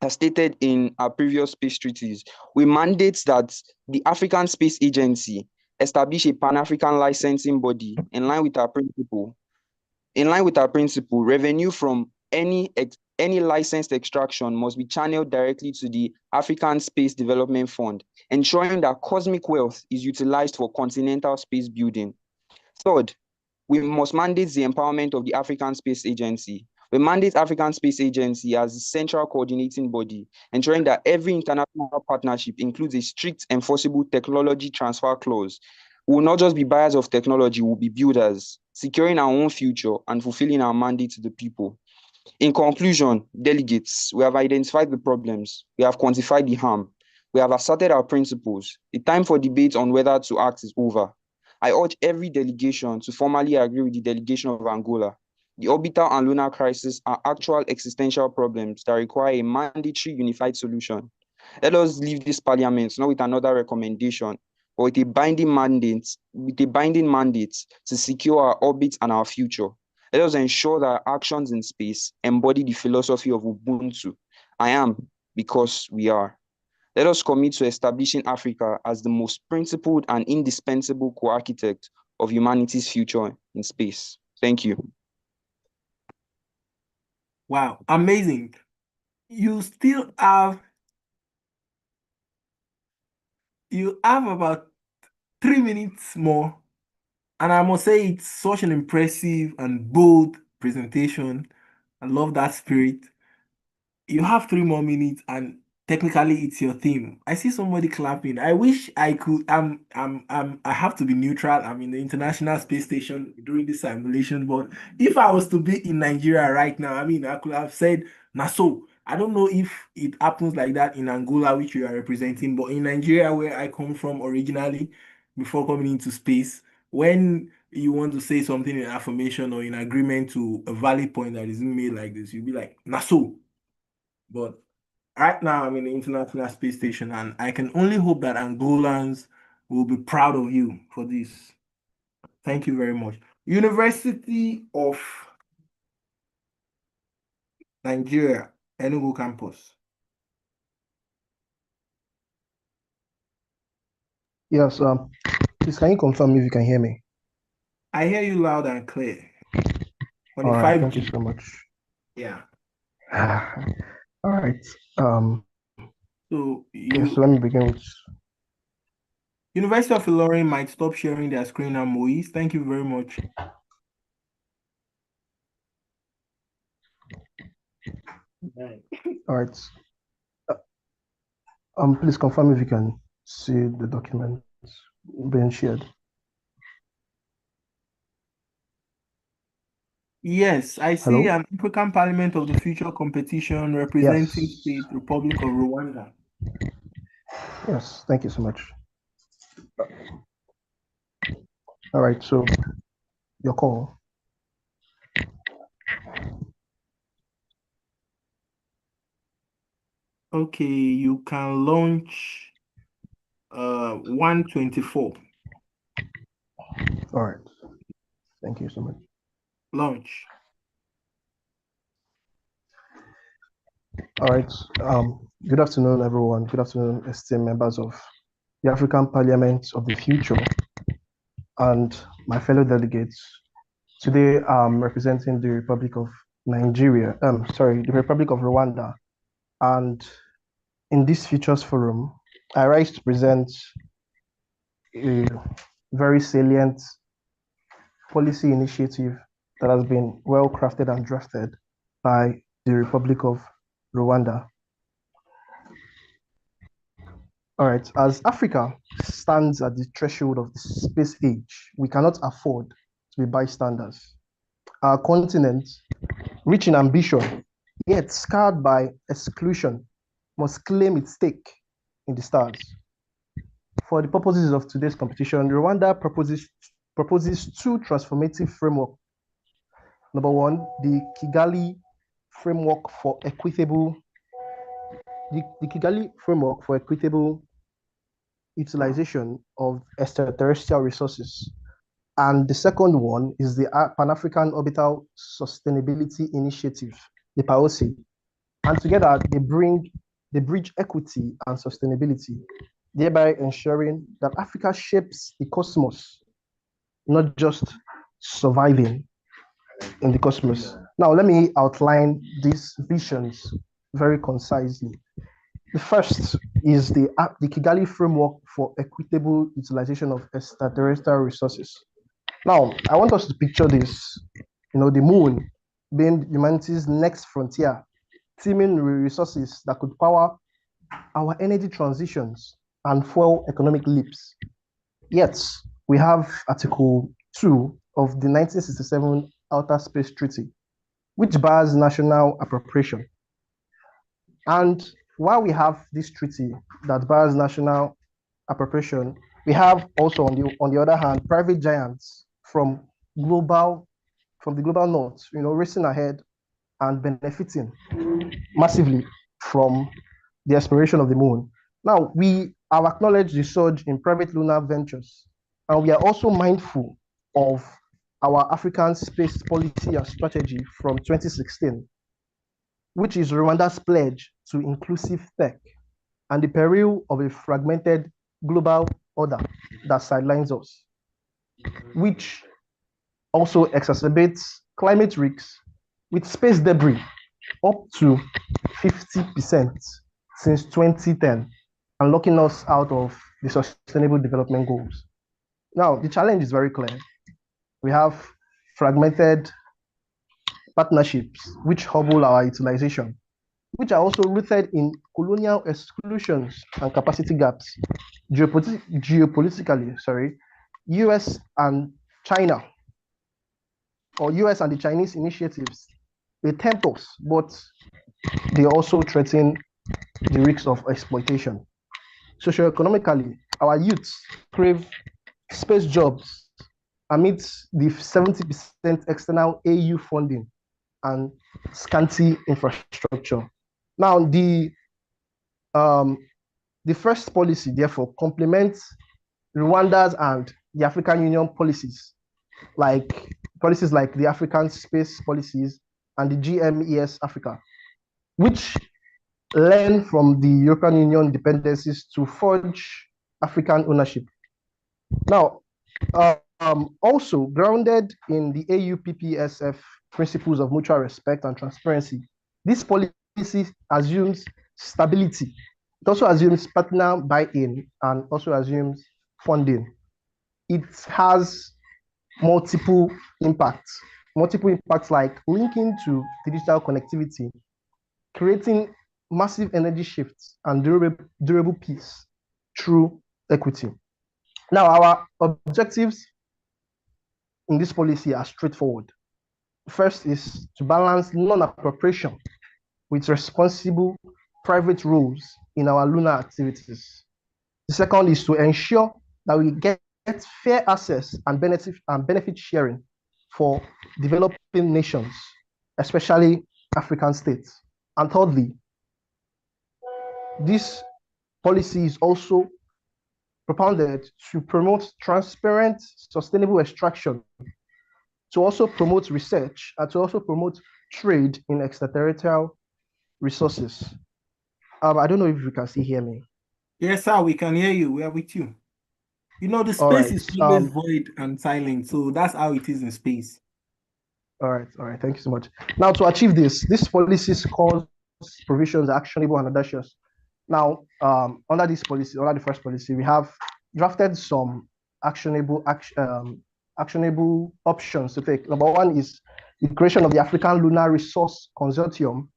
as stated in our previous space treaties. We mandate that the African Space Agency establish a Pan-African licensing body in line with our principle. Revenue from any licensed extraction must be channeled directly to the African Space Development Fund, ensuring that cosmic wealth is utilized for continental space building. Third, we must mandate the empowerment of the African Space Agency. We mandate African Space Agency as the central coordinating body, ensuring that every international partnership includes a strict enforceable technology transfer clause. We will not just be buyers of technology, we will be builders, securing our own future and fulfilling our mandate to the people. In conclusion, delegates, we have identified the problems, we have quantified the harm, we have asserted our principles. The time for debate on whether to act is over. I urge every delegation to formally agree with the delegation of Angola. The orbital and lunar crisis are actual existential problems that require a mandatory unified solution. Let us leave this parliament not with another recommendation, but with a binding mandate to secure our orbit and our future. Let us ensure that our actions in space embody the philosophy of Ubuntu. I am because we are. Let us commit to establishing Africa as the most principled and indispensable co-architect of humanity's future in space. Thank you. Wow, amazing. You still have about 3 minutes more, and I must say it's such an impressive and bold presentation. I love that spirit. You have 3 more minutes, and technically it's your theme. I see somebody clapping. I wish I could. I have to be neutral. I'm in the International Space Station during this simulation, but if I was to be in Nigeria right now, I mean, I could have said Naso. I don't know if it happens like that in Angola, which you are representing, but in Nigeria, where I come from originally, before coming into space, when you want to say something in affirmation or in agreement to a valid point that is made like this, you'll be like, Naso. But right now, I'm in the International Space Station, and I can only hope that Angolans will be proud of you for this. Thank you very much. University of Nigeria, Enugu campus. Yes, please can you confirm if you can hear me? I hear you loud and clear. On All the right, 5G. thank you so much. Yeah. All right. So Okay, so let me begin with University of Ilorin might stop sharing their screen now, Moise. Thank you very much. all right. Please confirm if you can see the documents being shared. Yes, I see Hello? an African Parliament of the Future competition representing State Republic of Rwanda. Yes, thank you so much. All right, so your call. Okay, you can launch 124. All right, thank you so much. Launch. All right, good afternoon, everyone. Good afternoon, esteemed members of the African Parliament of the Future and my fellow delegates. Today, I'm representing the Republic of Nigeria, the Republic of Rwanda. And in this Futures Forum, I rise to present a very salient policy initiative that has been well crafted and drafted by the Republic of Rwanda. All right, as Africa stands at the threshold of the space age, we cannot afford to be bystanders. Our continent, rich in ambition, yet scarred by exclusion, must claim its stake in the stars. For the purposes of today's competition, Rwanda proposes two transformative frameworks. Number one, the Kigali framework for equitable utilization of extraterrestrial resources. And the second one is the Pan-African Orbital Sustainability Initiative, the PAOSI. And together they bridge equity and sustainability, thereby ensuring that Africa shapes the cosmos, not just surviving in the cosmos. Now, let me outline these visions very concisely. The first is the Kigali framework for equitable utilization of extraterrestrial resources. Now, I want us to picture this, the moon being humanity's next frontier, teeming with resources that could power our energy transitions and fuel economic leaps. Yet, we have Article 2 of the 1967 Outer Space Treaty, which bars national appropriation. And while we have this treaty that bars national appropriation, we have also on the other hand private giants from the global north, racing ahead and benefiting massively from the exploration of the moon. Now, we have acknowledged the surge in private lunar ventures, and we are also mindful of our African space policy and strategy from 2016, which is Rwanda's pledge to inclusive tech. and the peril of a fragmented global order that sidelines us, which also exacerbates climate risks with space debris up to 50% since 2010 and locking us out of the Sustainable Development Goals. Now, the challenge is very clear. We have fragmented partnerships which hobble our utilization, which are also rooted in colonial exclusions and capacity gaps. Geopolitically, US and China, or US and the Chinese initiatives, they tempt us, but they also threaten the risks of exploitation. Socioeconomically, our youths crave space jobs amidst the 70% external AU funding and scanty infrastructure. Now, the first policy, therefore, complements Rwanda's and the African Union policies, like the African space policies and the GMES Africa, which learn from the European Union dependencies to forge African ownership. Now, also grounded in the AUPPSF principles of mutual respect and transparency, this policy assumes stability. It also assumes partner buy-in and also assumes funding. It has multiple impacts like linking to digital connectivity, creating massive energy shifts and durable peace through equity. Now, our objectives in this policy are straightforward. First is to balance non-appropriation with responsible private roles in our lunar activities. The second is to ensure that we get fair access and benefit sharing for developing nations, especially African states. And thirdly, this policy is also propounded to promote transparent, sustainable extraction, to also promote research, and to also promote trade in extraterritorial resources. I don't know if you can still hear me. Yes, sir, we can hear you. We are with you. You know, the space right, is always void and silent, so that's how it is in space. All right. Thank you so much. Now, to achieve this policies cause provisions actionable and audacious. Now, under this policy, under the first policy, we have drafted some actionable options to take. Number one is the creation of the African Lunar Resource Consortium,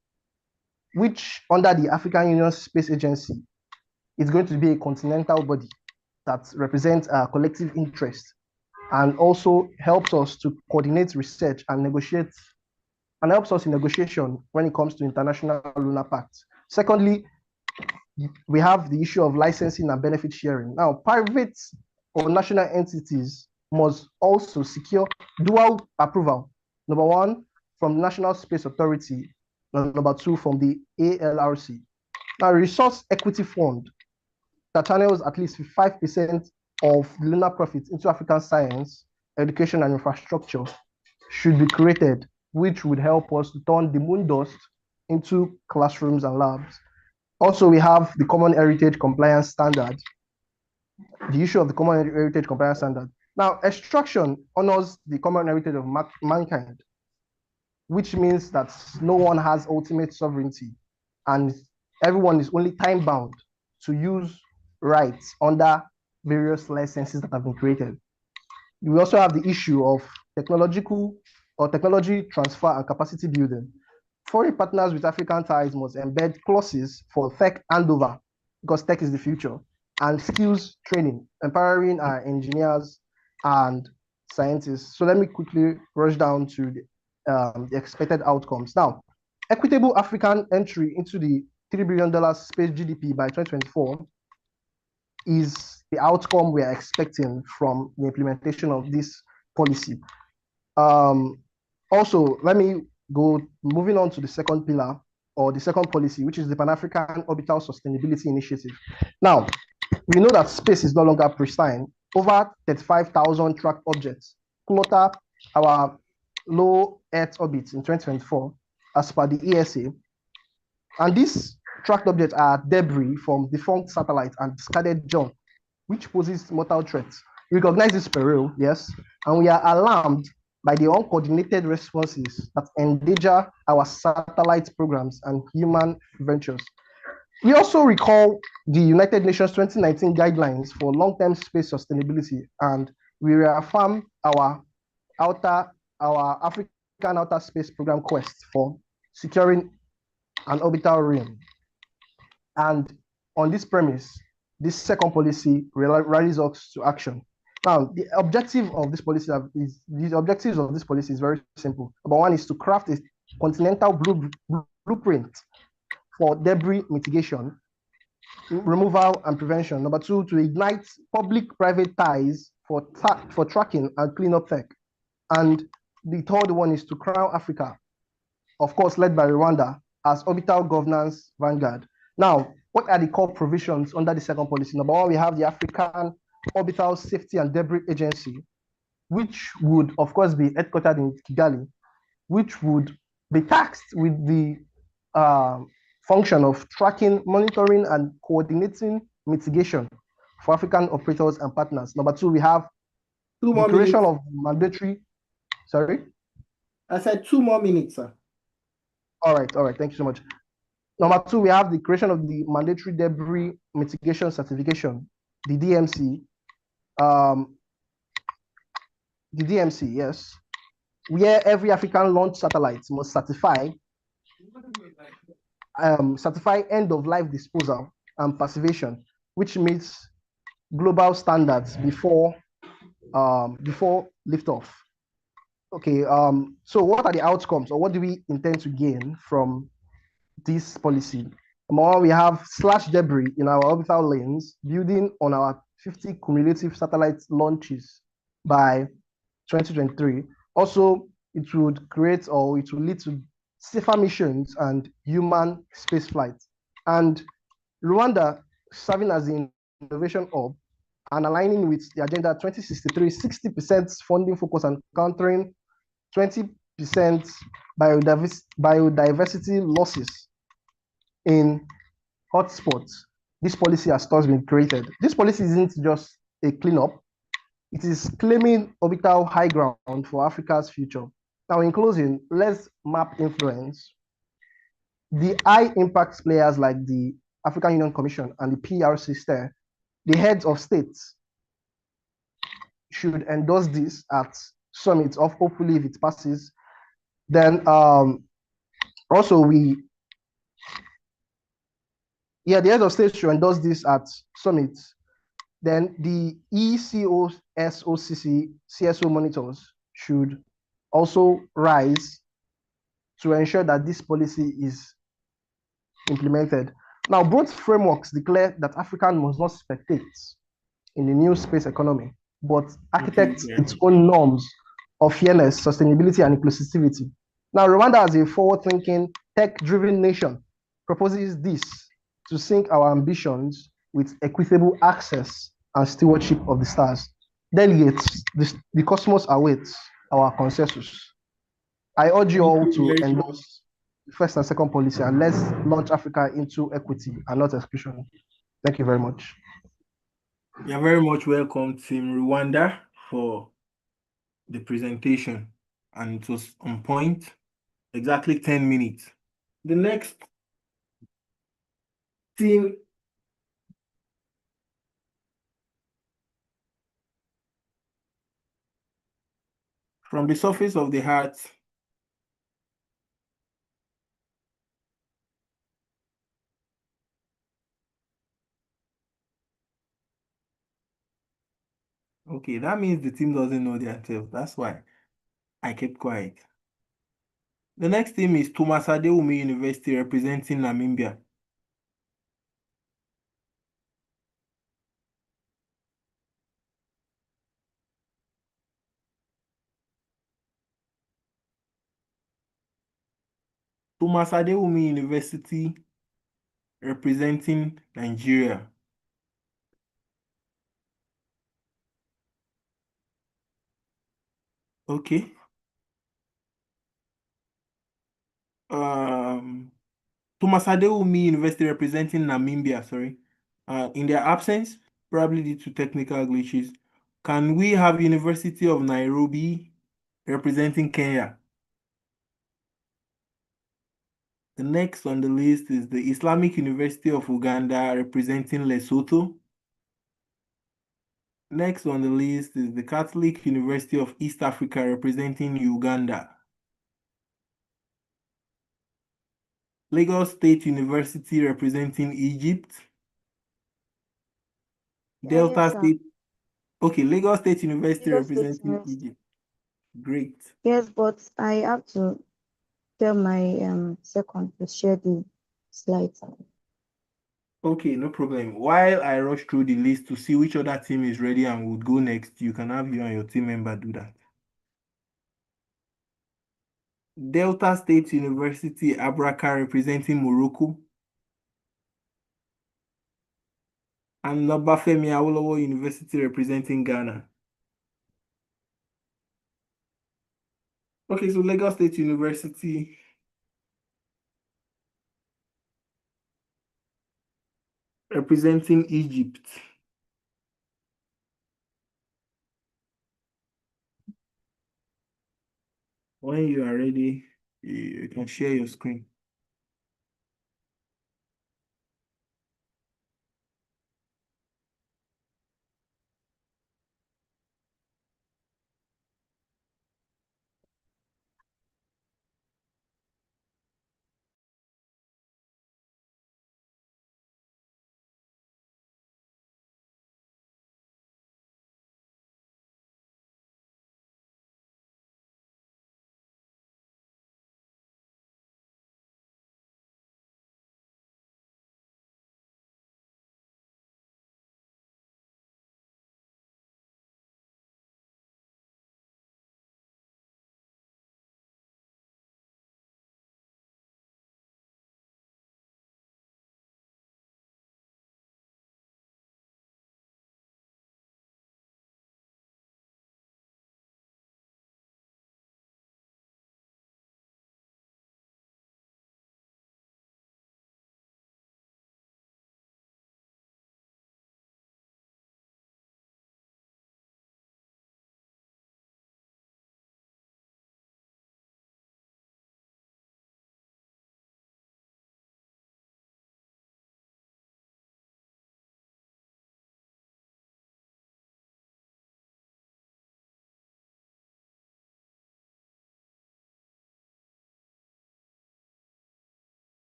which under the African Union Space Agency is going to be a continental body that represents our collective interest and also helps us to coordinate research and negotiate, and helps us in negotiation when it comes to international lunar pacts. Secondly, we have the issue of licensing and benefit sharing. Now, private or national entities must also secure dual approval. Number one, from the National Space Authority, and number two, from the ALRC. Now, Resource Equity Fund that channels at least 5% of lunar profits into African science, education, and infrastructure should be created, which would help us to turn the moon dust into classrooms and labs. Also, we have the Common Heritage Compliance Standard, the issue of the Common Heritage Compliance Standard. Now, extraction honors the common heritage of mankind, which means that no one has ultimate sovereignty and everyone is only time-bound to use rights under various licenses that have been created. We also have the issue of technology transfer and capacity building. Foreign partners with African ties must embed clauses for tech handover, because tech is the future, and skills training, empowering our engineers and scientists. So let me quickly rush down to the expected outcomes. Now, equitable African entry into the $3 billion space GDP by 2024 is the outcome we are expecting from the implementation of this policy. Also, let me moving on to the second pillar, or the second policy, which is the Pan-African Orbital Sustainability Initiative. Now, we know that space is no longer pristine. Over 35,000 tracked objects clutter our low Earth orbit in 2024, as per the ESA. And this tracked objects are debris from defunct satellites and discarded junk, which poses mortal threats. We recognize this peril, yes, and we are alarmed by the uncoordinated responses that endanger our satellite programs and human ventures. We also recall the United Nations 2019 guidelines for long-term space sustainability, and we reaffirm our African outer space program quest for securing an orbital rim. And on this premise, this second policy rallies us to action. Now, the objectives of this policy is very simple. Number one is to craft a continental blueprint for debris mitigation, removal, and prevention. Number two, to ignite public-private ties for tracking and cleanup tech. And the third one is to crown Africa, of course, led by Rwanda, as orbital governance vanguard. Now, what are the core provisions under the second policy? Number one, we have the African Orbital Safety and Debris Agency, which would, of course, be headquartered in Kigali, which would be tasked with the function of tracking, monitoring, and coordinating mitigation for African operators and partners. Number two, we have the creation of mandatory. Sorry? I said 2 more minutes, sir. All right. Thank you so much. Number two, we have the creation of the mandatory debris mitigation certification, the DMC. The DMC, yes, where every African launch satellite must certify end-of-life disposal and preservation, which meets global standards before liftoff. Okay, so what are the outcomes, or what do we intend to gain from this policy? Number one, we have slash debris in our orbital lanes, building on our 50 cumulative satellite launches by 2023. Also, it would create, or it will lead to safer missions and human space flight. And Rwanda, serving as the innovation hub and aligning with the Agenda 2063, 60% funding focus on countering 20% biodiversity losses in hotspots. This policy has thus been created. This policy isn't just a cleanup, it is claiming orbital high ground for Africa's future. Now, in closing, let's map influence. The high impact players like the African Union Commission and the PRC STER, the heads of states, should endorse this at summit of, hopefully if it passes. Then also the heads of states should endorse this at summit. Then the ECOSOCC CSO monitors should also rise to ensure that this policy is implemented. Now, both frameworks declare that Africa must not spectate in the new space economy, but architect its own norms of fairness, sustainability, and inclusivity. Now, Rwanda, as a forward-thinking, tech-driven nation, proposes this to sync our ambitions with equitable access and stewardship of the stars. Delegates, the cosmos awaits our consensus. I urge you all to endorse the first and second policy, and let's launch Africa into equity and not exclusion. Thank you very much. You're very much welcome, Team Rwanda, for the presentation, and it was on point, exactly 10 minutes. The next team from the surface of the heart, okay, that means the team doesn't know themselves. That's why I kept quiet. The next team is Thomas Adewumi University, representing Namibia. Thomas Adewumi University, representing Nigeria. Okay. Thomas Adewumi University representing Namibia, sorry. In their absence, probably due to technical glitches, can we have University of Nairobi representing Kenya? The next on the list is the Islamic University of Uganda representing Lesotho. Next on the list is the Catholic University of East Africa representing Uganda. Lagos State University representing Egypt. Delta Yes, sir. State. Okay, Lagos State University Lagos State representing University. Egypt. Great. Yes, but I have to tell my second to share the slides. Okay, no problem. While I rush through the list to see which other team is ready and would go next, you can have you and your team member do that. Delta State University, Abraka representing Morocco. And Obafemi Awolowo University representing Ghana. Okay, so Lagos State University representing Egypt. When you are ready, you can share your screen.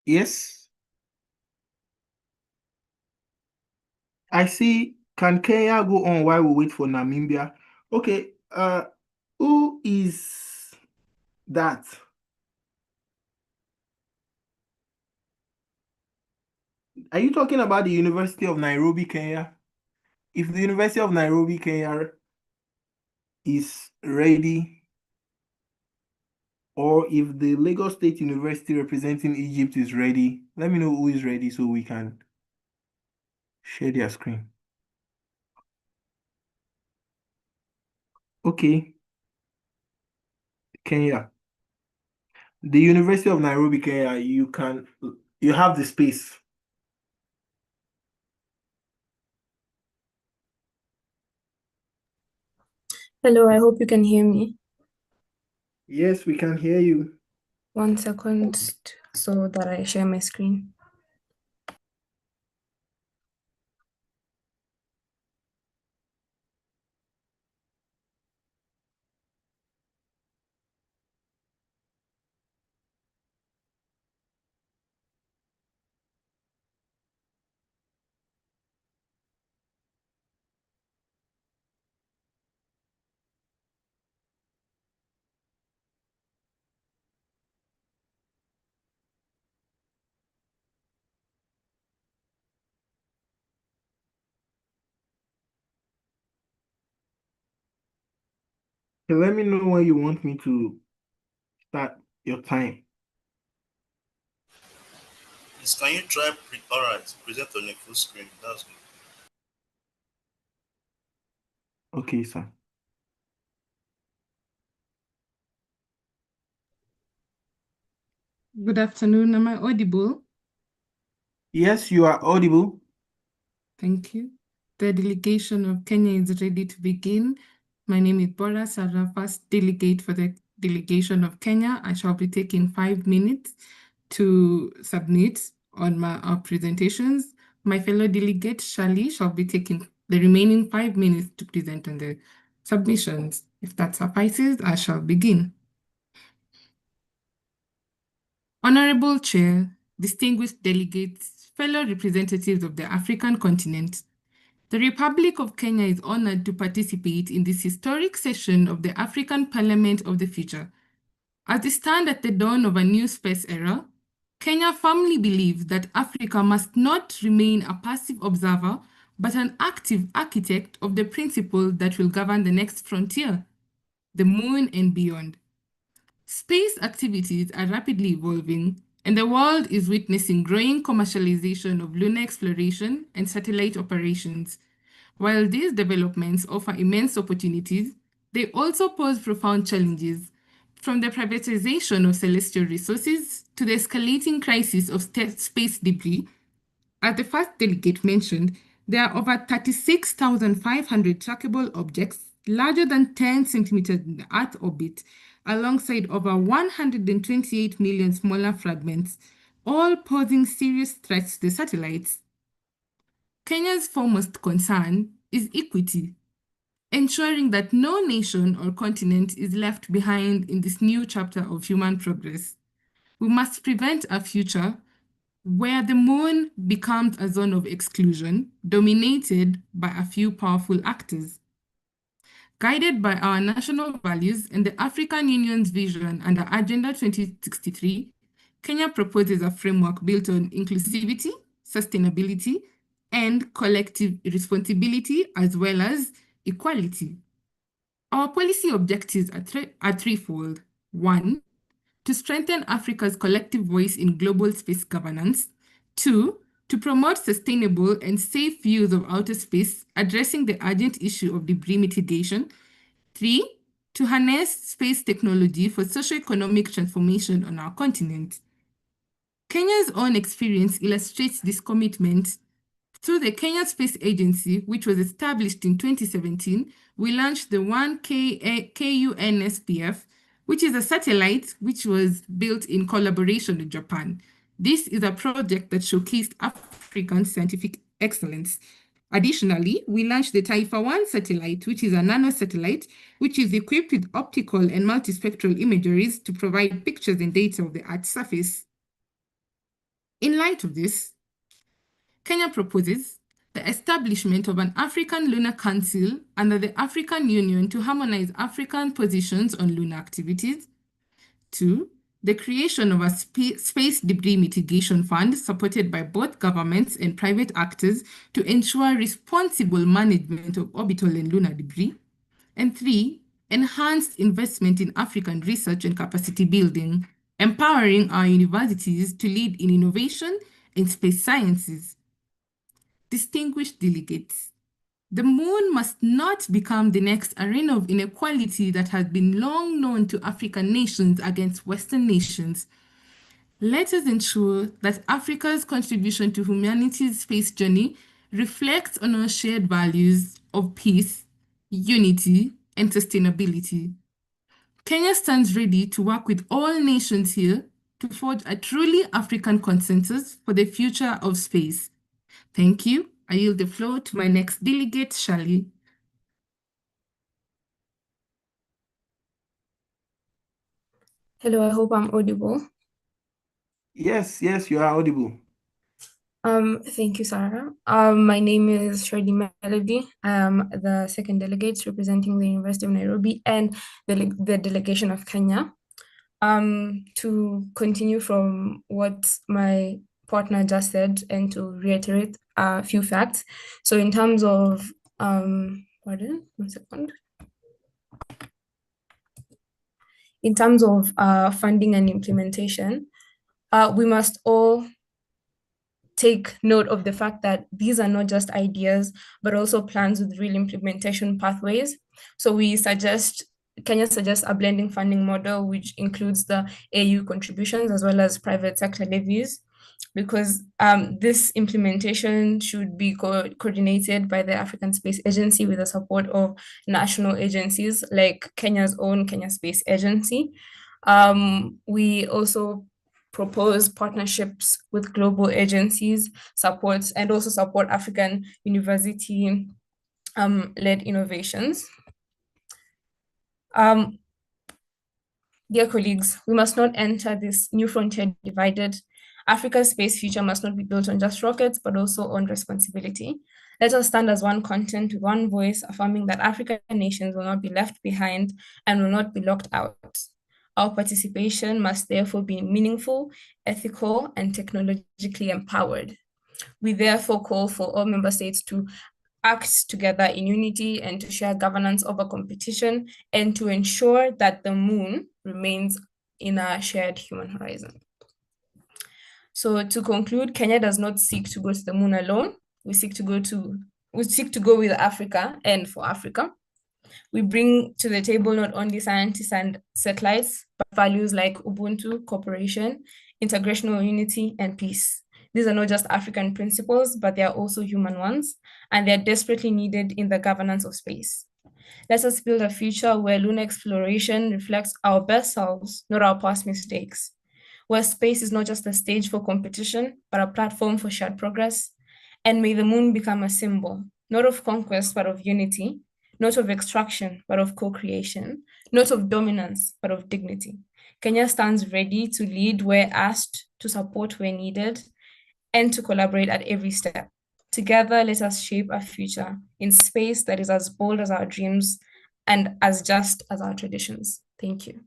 Yes, I see. Can Kenya go on while we wait for Namibia? Okay, who is that? Are you talking about the University of Nairobi, Kenya? If the University of Nairobi, Kenya is ready, or if the Lagos State University representing Egypt is ready, let me know who is ready so we can share their screen. Okay, Kenya. The University of Nairobi, Kenya, you have the space. Hello, I hope you can hear me. Yes, we can hear you. 1 second so that I share my screen. Let me know when you want me to start your time. Please, can you try? All right, present on a full screen. That's good. Okay, sir. Good afternoon. Am I audible? Yes, you are audible. Thank you. The delegation of Kenya is ready to begin. My name is Bora Sarah, first delegate for the delegation of Kenya. I shall be taking 5 minutes to submit on our presentations. My fellow delegate, Shali, shall be taking the remaining 5 minutes to present on the submissions. If that suffices, I shall begin. Honorable Chair, distinguished delegates, fellow representatives of the African continent, the Republic of Kenya is honored to participate in this historic session of the African Parliament of the Future. As we stand at the dawn of a new space era, Kenya firmly believes that Africa must not remain a passive observer, but an active architect of the principles that will govern the next frontier, the moon and beyond. Space activities are rapidly evolving, and the world is witnessing growing commercialization of lunar exploration and satellite operations. While these developments offer immense opportunities, they also pose profound challenges, from the privatization of celestial resources to the escalating crisis of space debris. As the first delegate mentioned, there are over 36,500 trackable objects larger than 10 centimeters in the Earth orbit, alongside over 128 million smaller fragments, all posing serious threats to the satellites. Kenya's foremost concern is equity, ensuring that no nation or continent is left behind in this new chapter of human progress. We must prevent a future where the moon becomes a zone of exclusion dominated by a few powerful actors. Guided by our national values and the African Union's vision under Agenda 2063, Kenya proposes a framework built on inclusivity, sustainability, and collective responsibility, as well as equality. Our policy objectives are threefold. 1, to strengthen Africa's collective voice in global space governance. 2, to promote sustainable and safe use of outer space, addressing the urgent issue of debris mitigation. 3, to harness space technology for socio-economic transformation on our continent. Kenya's own experience illustrates this commitment. Through the Kenya Space Agency, which was established in 2017, we launched the 1KUNSPF, which is a satellite which was built in collaboration with Japan. This is a project that showcased African scientific excellence. Additionally, we launched the Taifa 1 satellite, which is a nanosatellite, which is equipped with optical and multispectral imageries to provide pictures and data of the Earth's surface. In light of this, Kenya proposes the establishment of an African Lunar Council under the African Union to harmonize African positions on lunar activities. 2, the creation of a space debris mitigation fund supported by both governments and private actors to ensure responsible management of orbital and lunar debris. And 3, enhanced investment in African research and capacity building, empowering our universities to lead in innovation in space sciences. Distinguished delegates, the moon must not become the next arena of inequality that has been long known to African nations against Western nations. Let us ensure that Africa's contribution to humanity's space journey reflects on our shared values of peace, unity, and sustainability. Kenya stands ready to work with all nations here to forge a truly African consensus for the future of space. Thank you. I yield the floor to my next delegate, Shali. Hello, I hope I'm audible. Yes, you are audible. Thank you, Sarah. My name is Shirley Melody. I am the second delegate representing the University of Nairobi and the delegation of Kenya. To continue from what my partner just said and to reiterate a few facts. So in terms of, pardon, 1 second. in terms of funding and implementation, we must all take note of the fact that these are not just ideas, but also plans with real implementation pathways. So Kenya suggests a blending funding model, which includes the AU contributions as well as private sector levies, because this implementation should be coordinated by the African Space Agency with the support of national agencies like Kenya's own Kenya Space Agency. We also propose partnerships with global agencies, and also support African university led innovations. Dear colleagues, we must not enter this new frontier divided. Africa's space future must not be built on just rockets, but also on responsibility. Let us stand as one continent with one voice, affirming that African nations will not be left behind and will not be locked out. Our participation must therefore be meaningful, ethical, and technologically empowered. We therefore call for all member states to act together in unity and to share governance over competition and to ensure that the moon remains in our shared human horizon. So to conclude, Kenya does not seek to go to the moon alone. We seek to go with Africa and for Africa. We bring to the table not only scientists and satellites, but values like Ubuntu, cooperation, integrational unity, and peace. These are not just African principles, but they are also human ones, and they're desperately needed in the governance of space. Let us build a future where lunar exploration reflects our best selves, not our past mistakes, where space is not just a stage for competition, but a platform for shared progress. And may the moon become a symbol, not of conquest, but of unity, not of extraction, but of co-creation, not of dominance, but of dignity. Kenya stands ready to lead where asked, to support where needed, and to collaborate at every step. Together, let us shape a future in space that is as bold as our dreams and as just as our traditions. Thank you.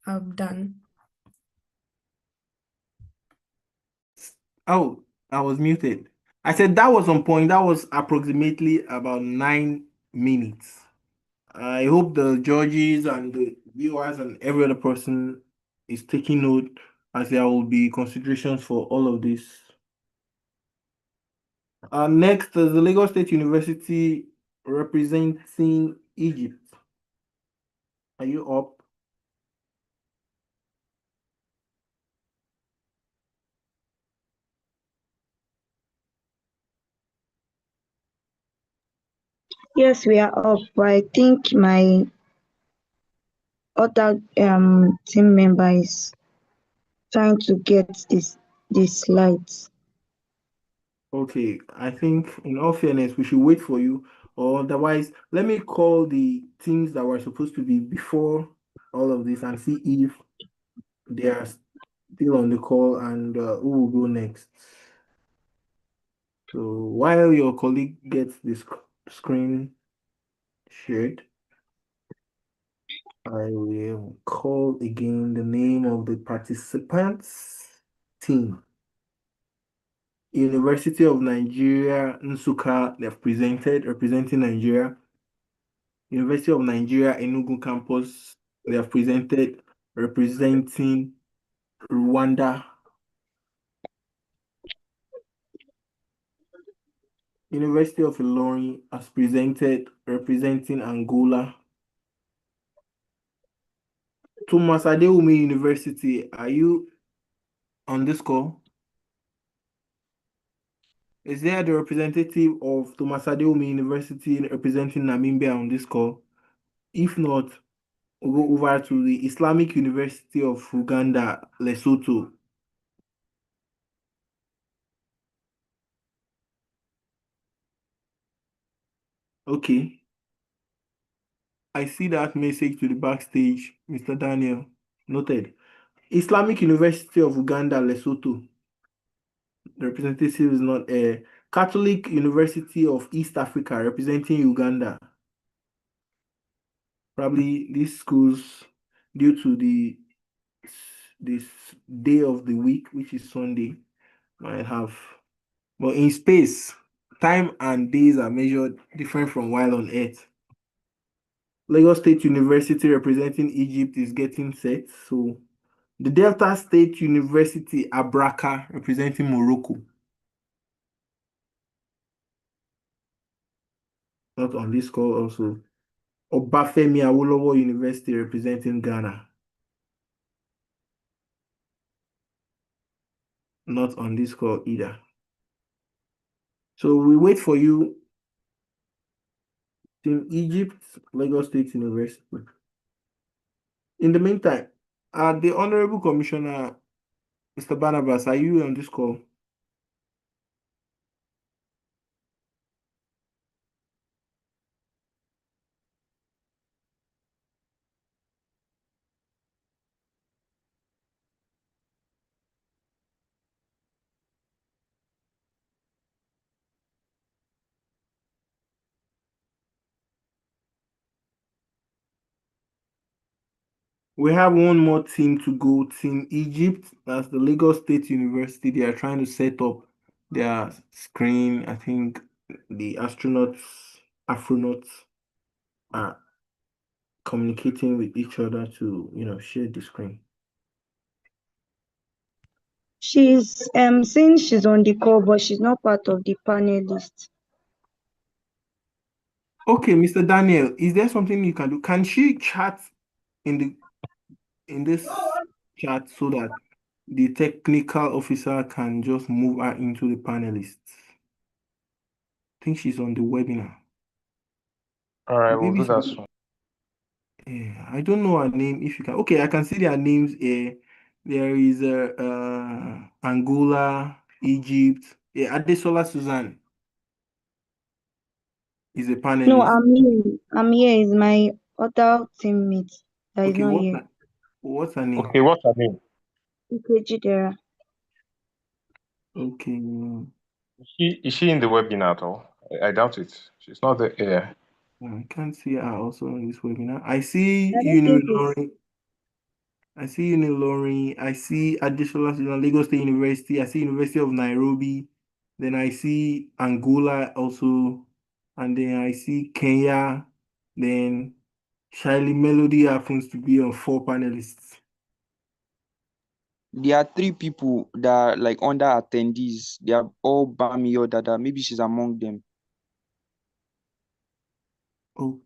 I'm done. Oh, I was muted. I said that was on point. That was approximately about 9 minutes. I hope the judges and the viewers and every other person is taking note, as there will be considerations for all of this. Next is the Lagos State University representing Egypt. Are you up? Yes, we are up, but I think my other team member is trying to get these slides. Okay, I think in all fairness, we should wait for you, or otherwise, let me call the teams that were supposed to be before all of this and see if they are still on the call and who will go next. So while your colleague gets this screen shared, I will call again the name of the participants team. University of Nigeria, Nsukka, they've presented, representing Nigeria. University of Nigeria, Enugu campus, they have presented, representing Rwanda. University of Ilorin has presented, representing Angola. Thomas Adewumi University, are you on this call? Is there the representative of Thomas Adewumi University representing Namibia on this call? If not, we'll go over to the Islamic University of Uganda, Lesotho. Okay. I see that message to the backstage, Mr. Daniel. Noted. Islamic University of Uganda, Lesotho. The representative is not a Catholic University of East Africa, representing Uganda. Probably these schools, due to this day of the week, which is Sunday, might have. But in space, time and days are measured different from while on Earth. Lagos State University representing Egypt is getting set. So the Delta State University Abraka representing Morocco. Not on this call also. Obafemi Awolowo University representing Ghana. Not on this call either. So we wait for you, Team Egypt, Lagos State University. In the meantime, the Honorable Commissioner, Mr. Barnabas, are you on this call? We have one more team to go, Team Egypt. That's the Lagos State University. They are trying to set up their screen. I think the astronauts are communicating with each other to, share the screen. She's saying she's on the call, but she's not part of the panelists. Okay, Mr. Daniel, is there something you can do? Can she chat in this chat so that the technical officer can just move her into the panelists? I think she's on the webinar. All right, we'll Maybe do that she- soon. Yeah, I don't know her name. If you can, okay, I can see their names here. There is Angola, Egypt. Yeah, Adesola Susan is a No, panelist. I'm here. Is my other teammate that is Okay, not here. what's her name? Okay, what's her name? Ikejidera. Okay, Is she in the webinar at all? I doubt it. She's not there. Yeah. I can't see her also in this webinar. I see I don't think it's Uniloring. I see Uniloring. I see Adesola Susan, Lagos State University. I see University of Nairobi. Then I see Angola also. And then I see Kenya. Then Shiley Melody happens to be on 4 panelists. There are 3 people that are like under attendees. They are all Bami or Dada. Maybe she's among them.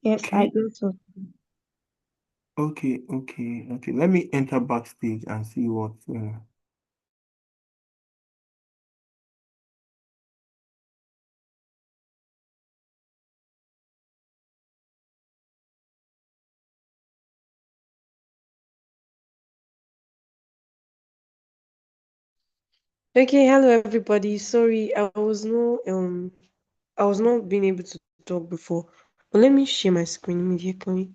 yes, I Okay, guess so. okay. Let me enter backstage and see what. Okay, hello everybody. Sorry, I was not being able to talk before. But let me share my screen immediately.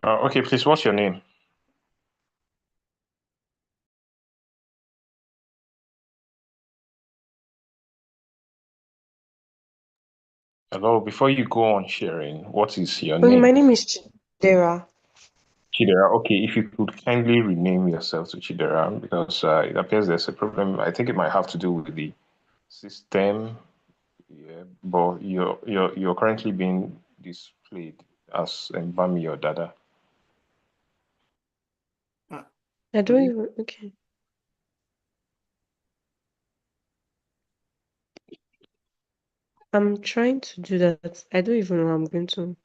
Okay, please, what's your name? Hello, before you go on sharing, what is your Okay, my name? name is Chidera. Chidera. Okay, if you could kindly rename yourself to Chidera, because it appears there's a problem. I think it might have to do with the system. Yeah, but you're currently being displayed as Bami or Dada. I don't even okay. I'm trying to do that. I don't even know how I'm going to.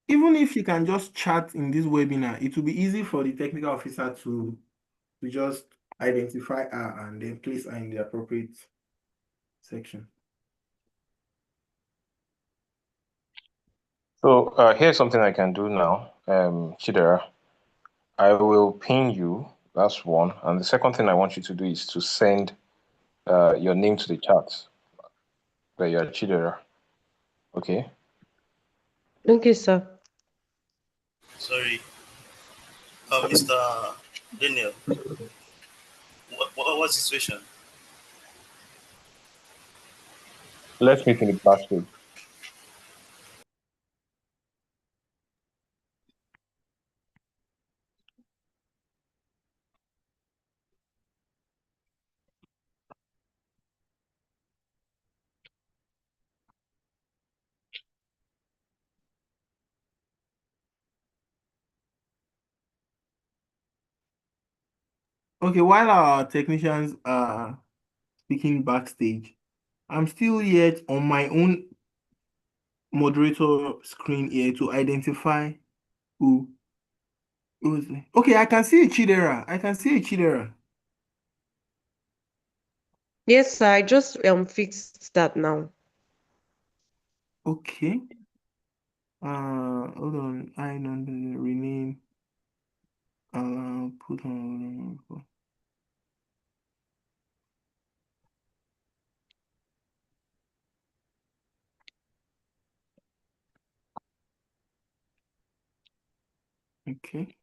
Even if you can just chat in this webinar, it will be easy for the technical officer to just identify her and then place her in the appropriate section. So here's something I can do now, Chidera. I will ping you. That's one. And the second thing I want you to do is to send your name to the chat that you're Chidera. Okay? Okay, sir. Sorry, Mr. Daniel, what's the situation? Let's meet in the backstage. Okay, while our technicians are speaking backstage, I'm still yet on my own moderator screen here to identify who is it. Okay, I can see a Chidera. I can see a Chidera. Yes, sir. I just fixed that now. Okay. Hold on. I don't rename. Put on. Okay.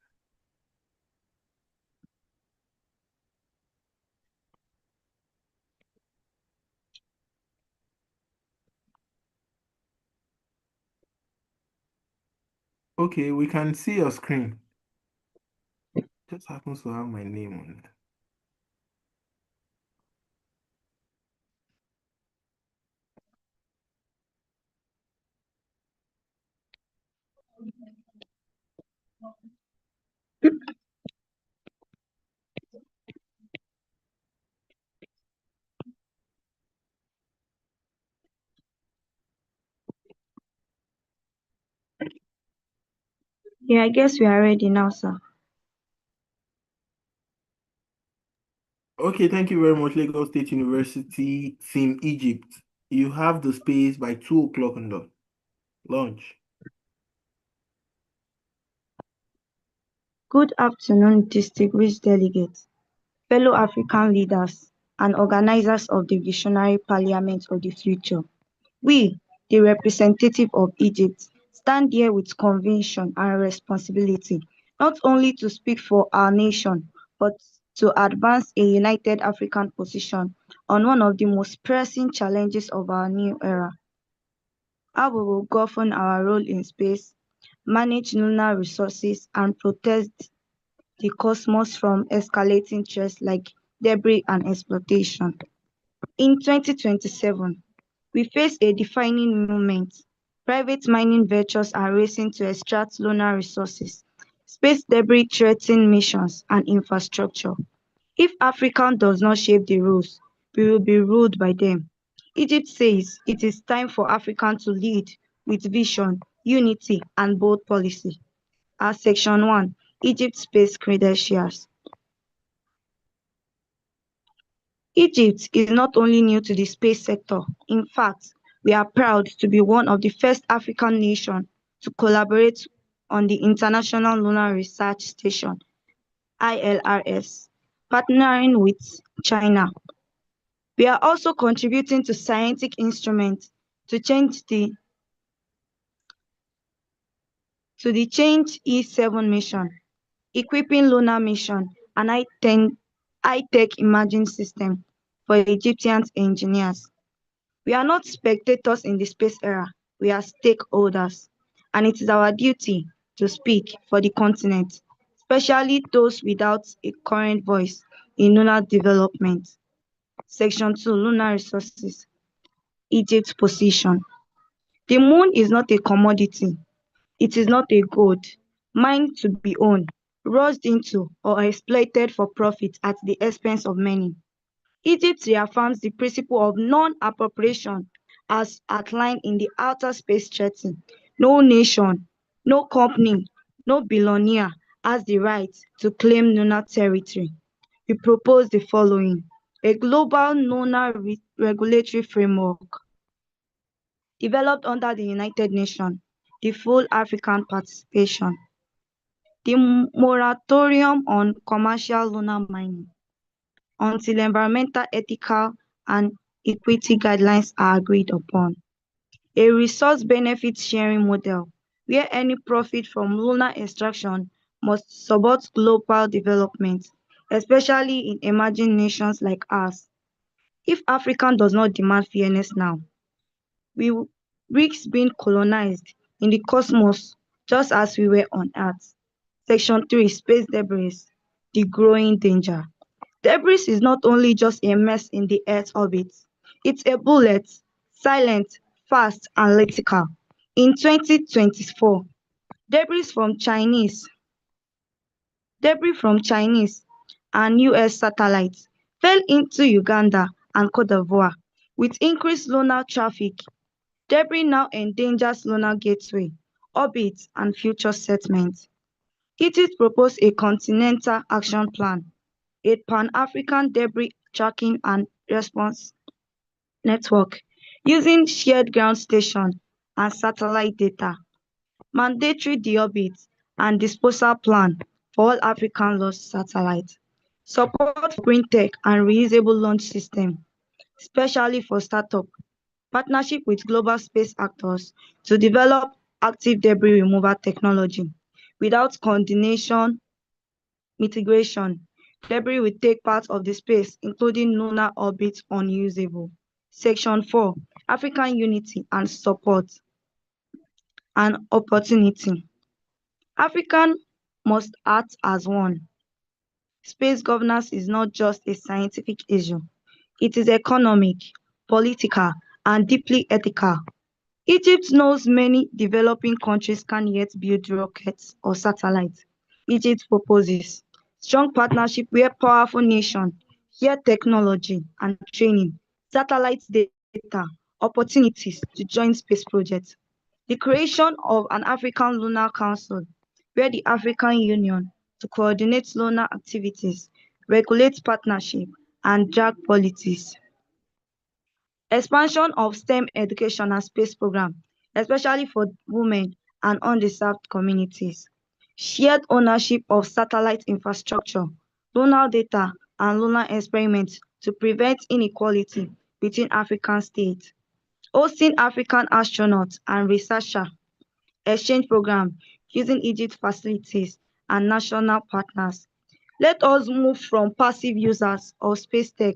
Okay, we can see your screen. Just happens to have my name on it. Yeah, I guess we are ready now, sir. Okay, thank you very much, Lagos State University, Team Egypt. You have the space by 2 o'clock on the launch. Good afternoon, distinguished delegates, fellow African leaders, and organizers of the Visionary Parliament of the Future. We, the representative of Egypt, stand here with conviction and responsibility, not only to speak for our nation, but to advance a united African position on one of the most pressing challenges of our new era. How we will govern our role in space, manage lunar resources, and protect the cosmos from escalating threats like debris and exploitation. In 2027, we face a defining moment. Private mining ventures are racing to extract lunar resources. Space debris threaten missions and infrastructure. If Africa does not shape the rules, we will be ruled by them. Egypt says it is time for Africa to lead with vision, unity, and bold policy. As Section 1, Egypt Space Credentials. Egypt is not only new to the space sector. In fact, we are proud to be one of the first African nations to collaborate on the International Lunar Research Station (ILRS), partnering with China. We are also contributing to scientific instruments to the Change E7 mission, equipping lunar mission and high-tech imaging system for Egyptian engineers. We are not spectators in the space era, we are stakeholders, and it is our duty to speak for the continent, especially those without a current voice in lunar development. Section 2, Lunar Resources. Egypt's position. The moon is not a commodity. It is not a gold, mined to be owned, rushed into, or exploited for profit at the expense of many. Egypt reaffirms the principle of non-appropriation as outlined in the Outer Space Treaty. No nation, no company, no billionaire has the right to claim lunar territory. We propose the following: a global lunar regulatory framework developed under the United Nations, the full African participation, the moratorium on commercial lunar mining until environmental, ethical, and equity guidelines are agreed upon, a resource benefit sharing model where any profit from lunar extraction must support global development, especially in emerging nations like ours. If Africa does not demand fairness now, we risk being colonized in the cosmos just as we were on Earth. Section 3, Space Debris, the growing danger. Debris is not only just a mess in the Earth's orbit, it's a bullet, silent, fast, and lethal. In 2024, debris from Chinese and US satellites fell into Uganda and Cote d'Ivoire. With increased lunar traffic, debris now endangers lunar gateway, orbit, and future settlements. Egypt proposed a continental action plan, a Pan-African debris tracking and response network using shared ground station and satellite data, mandatory deorbit and disposal plan for all African lost satellites, support for green tech and reusable launch system, especially for startup, partnership with global space actors to develop active debris removal technology. Without coordination mitigation, debris will take part of the space, including lunar orbit, unusable. Section 4, African unity and support and opportunity. Africa must act as one. Space governance is not just a scientific issue. It is economic, political, and deeply ethical. Egypt knows many developing countries can't yet build rockets or satellites. Egypt proposes strong partnership where powerful nations share technology and training, satellite data, opportunities to join space projects. The creation of an African Lunar Council, where the African Union to coordinate lunar activities, regulate partnership, and drag policies. Expansion of STEM education and space program, especially for women and underserved communities. Shared ownership of satellite infrastructure, lunar data, and lunar experiments to prevent inequality between African states. Hosting African astronauts and researcher exchange program using Egypt facilities and national partners. Let us move from passive users of space tech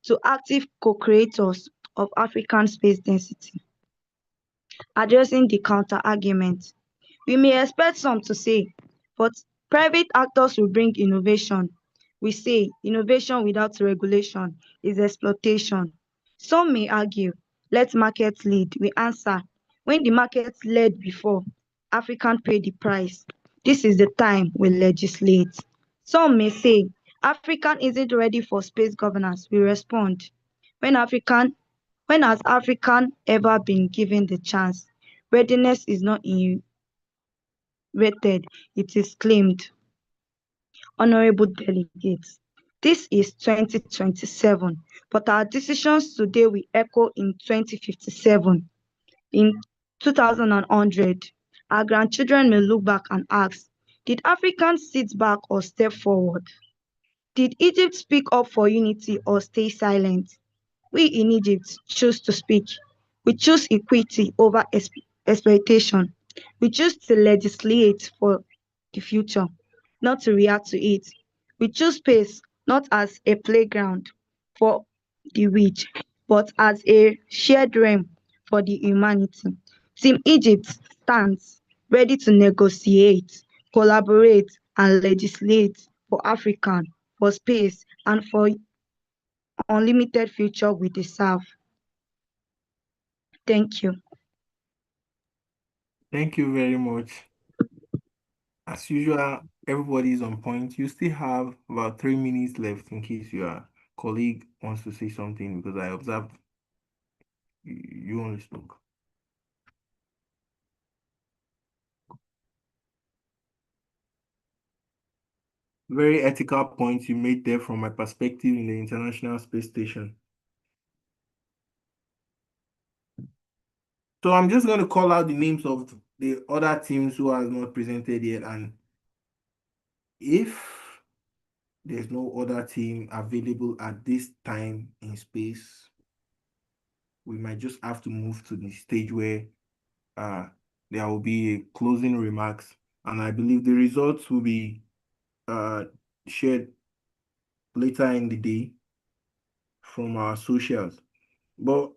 to active co-creators of African space density. Addressing the counter-argument. We may expect some to say, but private actors will bring innovation. We say innovation without regulation is exploitation. Some may argue, let markets lead. We answer, when the markets led before, Africans pay the price. This is the time we legislate. Some may say, African isn't ready for space governance. We respond, when has African ever been given the chance? Readiness is not rated, it is claimed. Honorable delegates, this is 2027, but our decisions today will echo in 2057. In 2100, our grandchildren may look back and ask, did Africans sit back or step forward? Did Egypt speak up for unity or stay silent? We in Egypt choose to speak. We choose equity over exploitation. We choose to legislate for the future, not to react to it. We choose space not as a playground for the rich, but as a shared realm for the humanity. Team Egypt stands ready to negotiate, collaborate, and legislate for Africa, for space, and for unlimited future we deserve. Thank you. Thank you very much. As usual, everybody is on point. You still have about 3 minutes left in case your colleague wants to say something, because I observed you only spoke. Very ethical points you made there from my perspective in the International Space Station. So I'm just going to call out the names of the other teams who have not presented yet, and if there's no other team available at this time in space, we might just have to move to the stage where there will be closing remarks, and I believe the results will be shared later in the day from our socials. But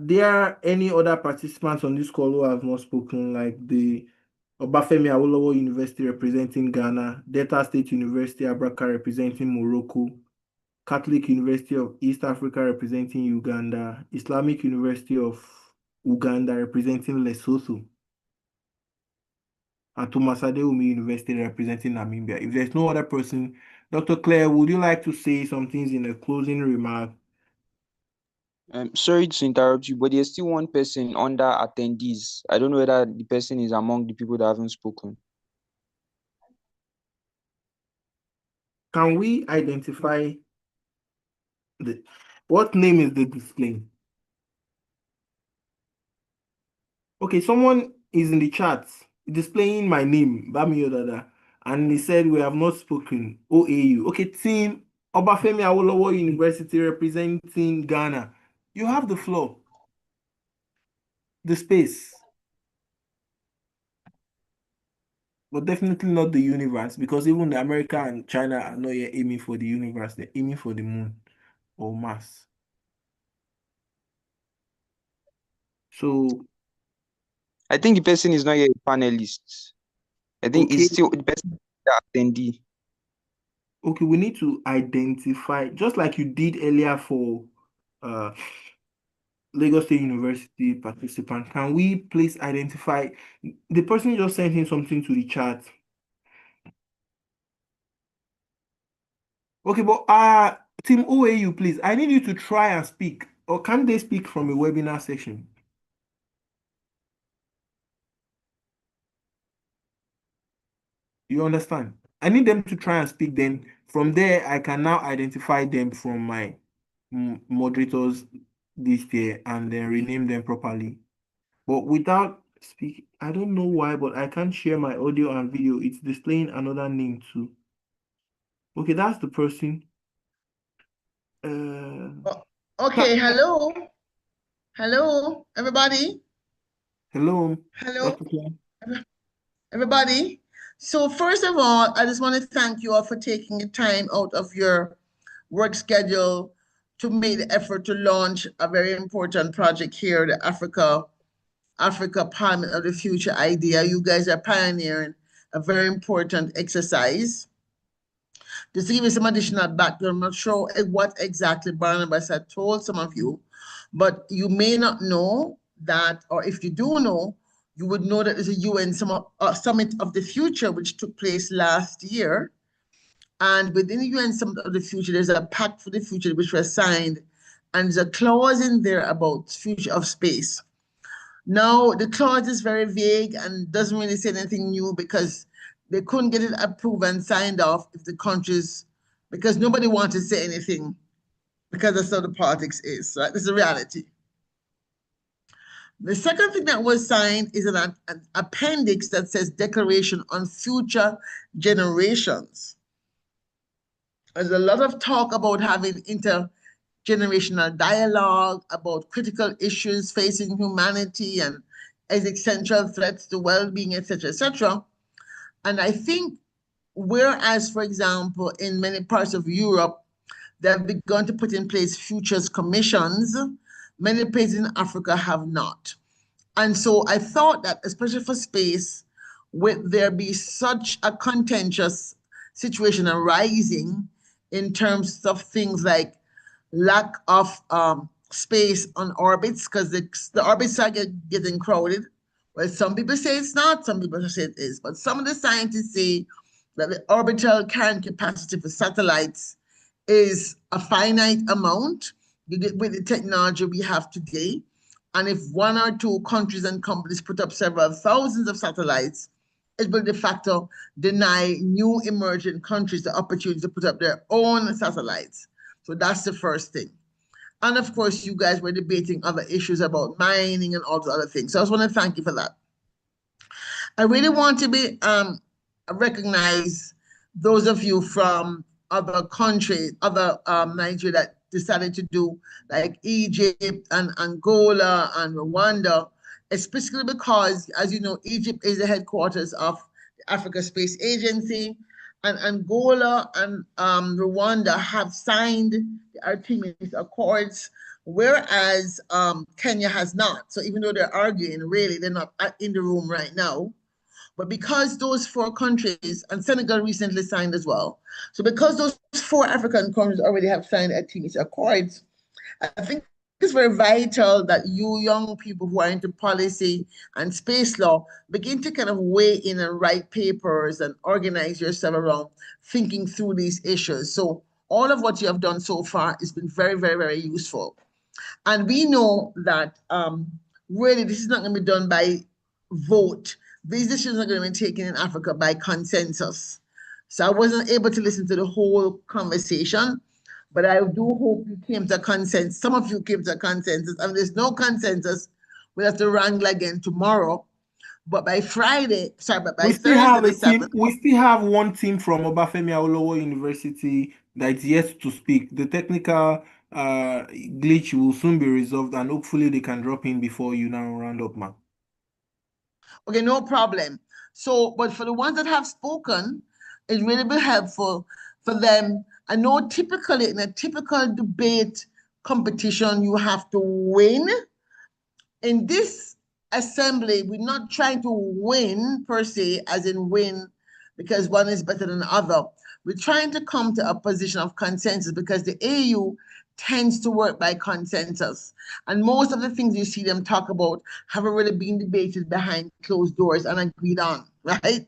there are any other participants on this call who have not spoken, like the Obafemi Awolowo University representing Ghana, Delta State University Abraka representing Morocco, Catholic University of East Africa representing Uganda, Islamic University of Uganda representing Lesotho, and Thomas Adewumi University representing Namibia. If there's no other person, Dr. Claire, would you like to say some things in a closing remark? Sorry to interrupt you, but there's still one person under attendees. I don't know whether the person is among the people that haven't spoken. Can we identify what name is the display? Okay, someone is in the chat displaying my name, Bami Odada, and he said we have not spoken. OAU. Okay, team Obafemi Awolowo University representing Ghana. You have the floor. The space. But definitely not the universe, because even the America and China are not yet aiming for the universe, they're aiming for the moon or Mars. So I think the person is not yet a panelist. I think okay. it's still the person the attendee. Okay, we need to identify, just like you did earlier for Lagos State University participant. Can we please identify the person just sent in something to the chat? Okay, but Team OAU, please, I need you to try and speak, or can they speak from a webinar section? You understand? I need them to try and speak. Then from there, I can now identify them from my moderators list here and then rename them properly. But without speaking, I don't know why, but I can't share my audio and video. It's displaying another name too. Okay, that's the person. Okay, hello. Hello, everybody. Hello. Hello, everybody. So first of all, I just want to thank you all for taking the time out of your work schedule to make the effort to launch a very important project here, the Africa Parliament of the Future idea. You guys are pioneering a very important exercise. Just to give you some additional background, I'm not sure what exactly Barnabas had told some of you, but you may not know that, or if you do know, you would know that there's a UN Summit of the Future, which took place last year. And within the UN Summit of the Future, there's a Pact for the Future which was signed, and there's a clause in there about future of space. Now, the clause is very vague and doesn't really say anything new because they couldn't get it approved and signed off if the countries, because nobody wanted to say anything because that's how the politics is, right? This is a reality. The second thing that was signed is an appendix that says Declaration on Future Generations. There's a lot of talk about having intergenerational dialogue about critical issues facing humanity and existential threats to well-being, etc., etc. And I think whereas, for example, in many parts of Europe, they have begun to put in place futures commissions, many places in Africa have not. And so I thought that, especially for space, would there be such a contentious situation arising in terms of things like lack of space on orbits, because the orbits are getting crowded. Well, some people say it's not, some people say it is, but some of the scientists say that the orbital carrying capacity for satellites is a finite amount with the technology we have today. And if one or two countries and companies put up several thousands of satellites, it will de facto deny new emerging countries the opportunity to put up their own satellites. So that's the first thing. And of course, you guys were debating other issues about mining and all the other things. So I just want to thank you for that. I really want to be recognize those of you from other countries, other Nigeria that decided to do, like Egypt and Angola and Rwanda, especially because, as you know, Egypt is the headquarters of the Africa Space Agency, and Angola and Rwanda have signed the Artemis Accords, whereas Kenya has not. So even though they're arguing, really, they're not in the room right now. But because those 4 countries, and Senegal recently signed as well, so because those 4 African countries already have signed Artemis Accords, I think it's very vital that you young people who are into policy and space law begin to kind of weigh in and write papers and organize yourself around thinking through these issues. So all of what you have done so far has been very, very, very useful. And we know that really this is not going to be done by vote. These decisions are going to be taken in Africa by consensus. So I wasn't able to listen to the whole conversation, but I do hope you came to a consensus. Some of you came to a consensus, and there's no consensus. We'll have to wrangle again tomorrow. But by Friday, sorry, but by Thursday, we still have one team from Obafemi Awolowo University that's yet to speak. The technical glitch will soon be resolved, and hopefully they can drop in before you now round up, man. Okay, no problem. So, but for the ones that have spoken, it really be helpful for them. I know typically in a typical debate competition, you have to win. In this assembly, we're not trying to win per se, as in win because one is better than the other. We're trying to come to a position of consensus because the AU tends to work by consensus. And most of the things you see them talk about have already been debated behind closed doors and agreed on, right?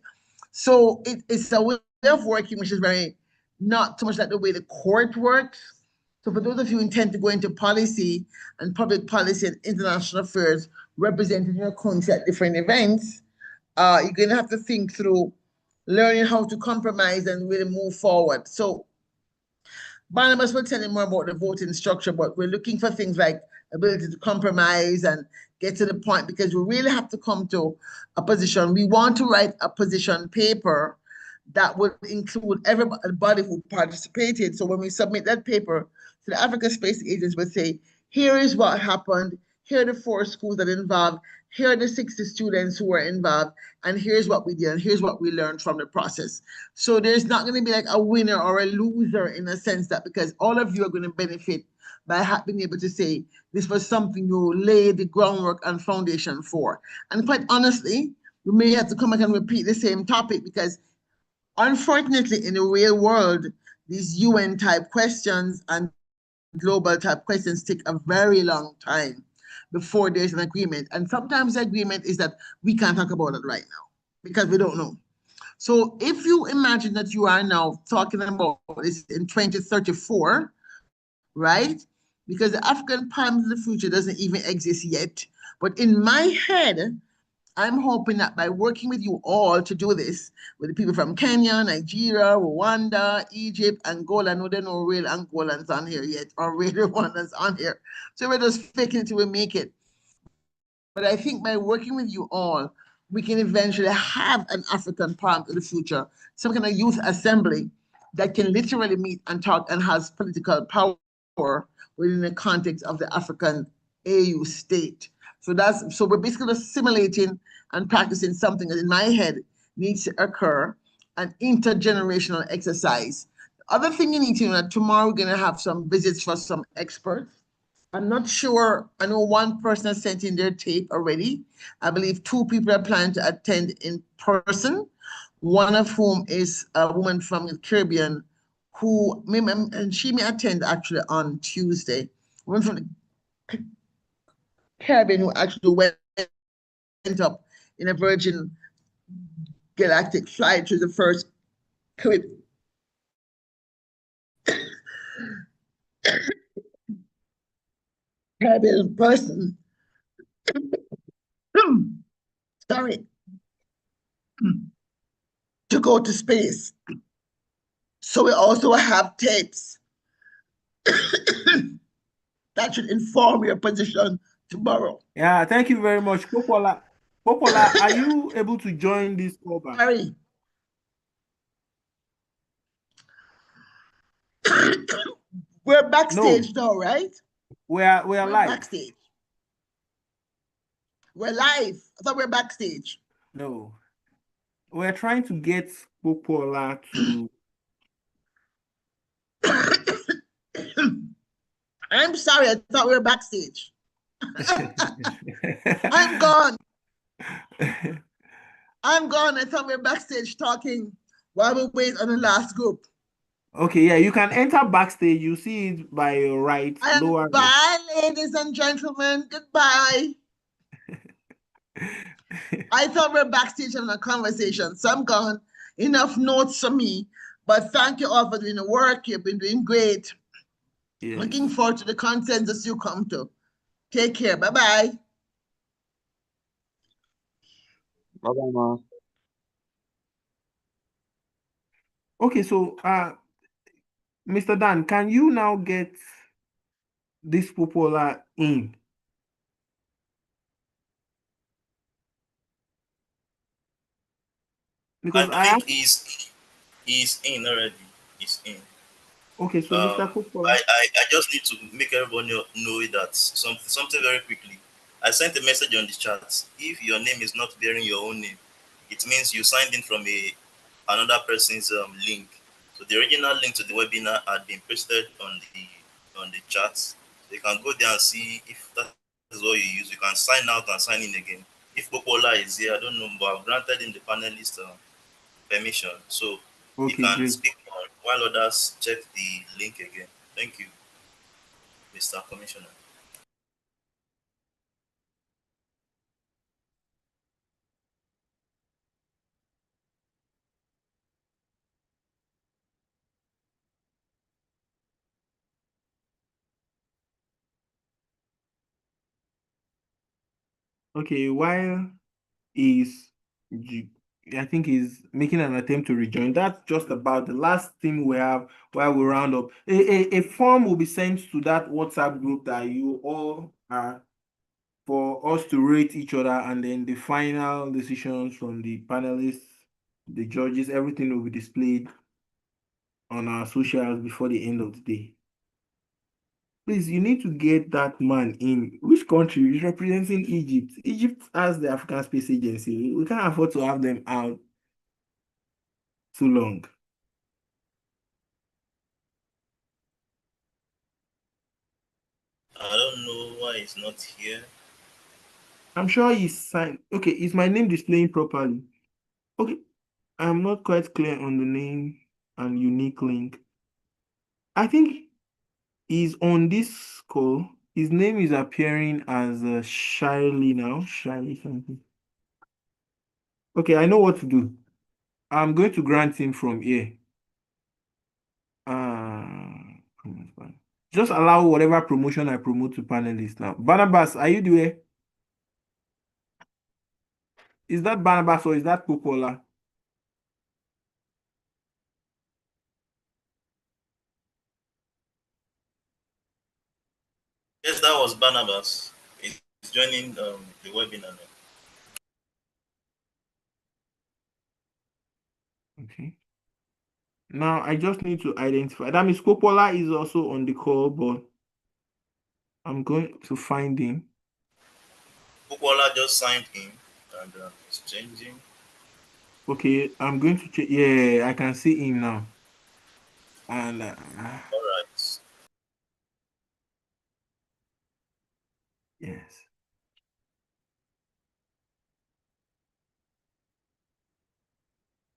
So it's a way of working which is very not so much like the way the court works. So for those of you who intend to go into policy and public policy and international affairs, representing your country at different events, you're going to have to think through learning how to compromise and really move forward. So Barnabas will tell you more about the voting structure, but we're looking for things like ability to compromise and get to the point, because we really have to come to a position. We want to write a position paper that would include everybody who participated. So when we submit that paper to the Africa Space Agency, we'll say, here is what happened, here are the 4 schools that are involved, here are the 60 students who were involved, and here's what we did, and here's what we learned from the process. So there's not going to be like a winner or a loser in a sense, that because all of you are going to benefit by being able to say this was something you laid the groundwork and foundation for. And quite honestly, we may have to come back and repeat the same topic because unfortunately in the real world, these UN type questions and global type questions take a very long time before there's an agreement. And sometimes the agreement is that we can't talk about it right now because we don't know. So if you imagine that you are now talking about this in 2034, right? Because the African Parliament of the future doesn't even exist yet. But in my head, I'm hoping that by working with you all to do this, with the people from Kenya, Nigeria, Rwanda, Egypt, Angola, I know there are no real Angolans on here yet, or real Rwandans on here. So we're just faking it till we make it. But I think by working with you all, we can eventually have an African Parliament of the future, some kind of youth assembly that can literally meet and talk and has political power within the context of the African AU state. So we're basically simulating and practicing something that in my head needs to occur, an intergenerational exercise. The other thing you need to know that tomorrow we're going to have some visits for some experts. I'm not sure. I know one person has sent in their tape already. I believe 2 people are planning to attend in person, one of whom is a woman from the Caribbean who, and she may attend actually on Tuesday. A woman from the Caribbean who actually went up in a Virgin Galactic flight to the first Caribbean person. Sorry. To go to space. So we also have tapes That should inform your position tomorrow. Yeah, thank you very much. Popola, are you able to join this call back? Sorry. We're backstage now, right? We're We're live. backstage. We're live. I thought we're backstage. No. We're trying to get Popola to I'm sorry, I thought we were backstage. I'm gone. I'm gone. I thought we were backstage talking while we wait on the last group. Okay, yeah, you can enter backstage. You see it by your right, lower. Bye, ladies and gentlemen. Goodbye. I thought we were backstage having a conversation, so I'm gone. Enough notes for me. But thank you all for doing the work. You've been doing great. Yes. Looking forward to the consensus you come to. Take care. Bye-bye. Bye-bye, ma. Okay, so Mr. Dan, can you now get this Popola in? Because I think he's in already. He's in. Okay, so Mr. Popola. I just need to make everybody know that something very quickly. I sent a message on the chat. If your name is not bearing your own name, it means you signed in from another person's link. So the original link to the webinar had been pasted on the chat. So you can go there and see if that is what you use. You can sign out and sign in again. If Popola is here, I don't know, but I've granted him the panelist permission. So okay, you can great. speak on while others check the link again. Thank you, Mr. Commissioner. Okay, while I think he's making an attempt to rejoin. That's just about the last thing we have while we round up. A form will be sent to that WhatsApp group that you all are for us to rate each other, and then the final decisions from the panelists, the judges, everything will be displayed on our socials before the end of the day. Please, you need to get that man in. Which country is representing Egypt? Egypt has the African Space Agency. We can't afford to have them out too long. I don't know why he's not here. I'm sure he's signed. Okay, is my name displaying properly? Okay, I'm not quite clear on the name and unique link. I think he's on this call. His name is appearing as Shiley now. Shiley something. Okay, I know what to do. I'm going to grant him from here. Just allow whatever promotion I promote to panelists now. Barnabas, are you there? Is that Barnabas or is that Popola? Yes, that was Barnabas. He's joining the webinar now. Okay. Now I just need to identify. That means Popola is also on the call, but I'm going to find him. Popola just signed in and it's changing. Okay, I'm going to check. Yeah, I can see him now. And all right. Yes.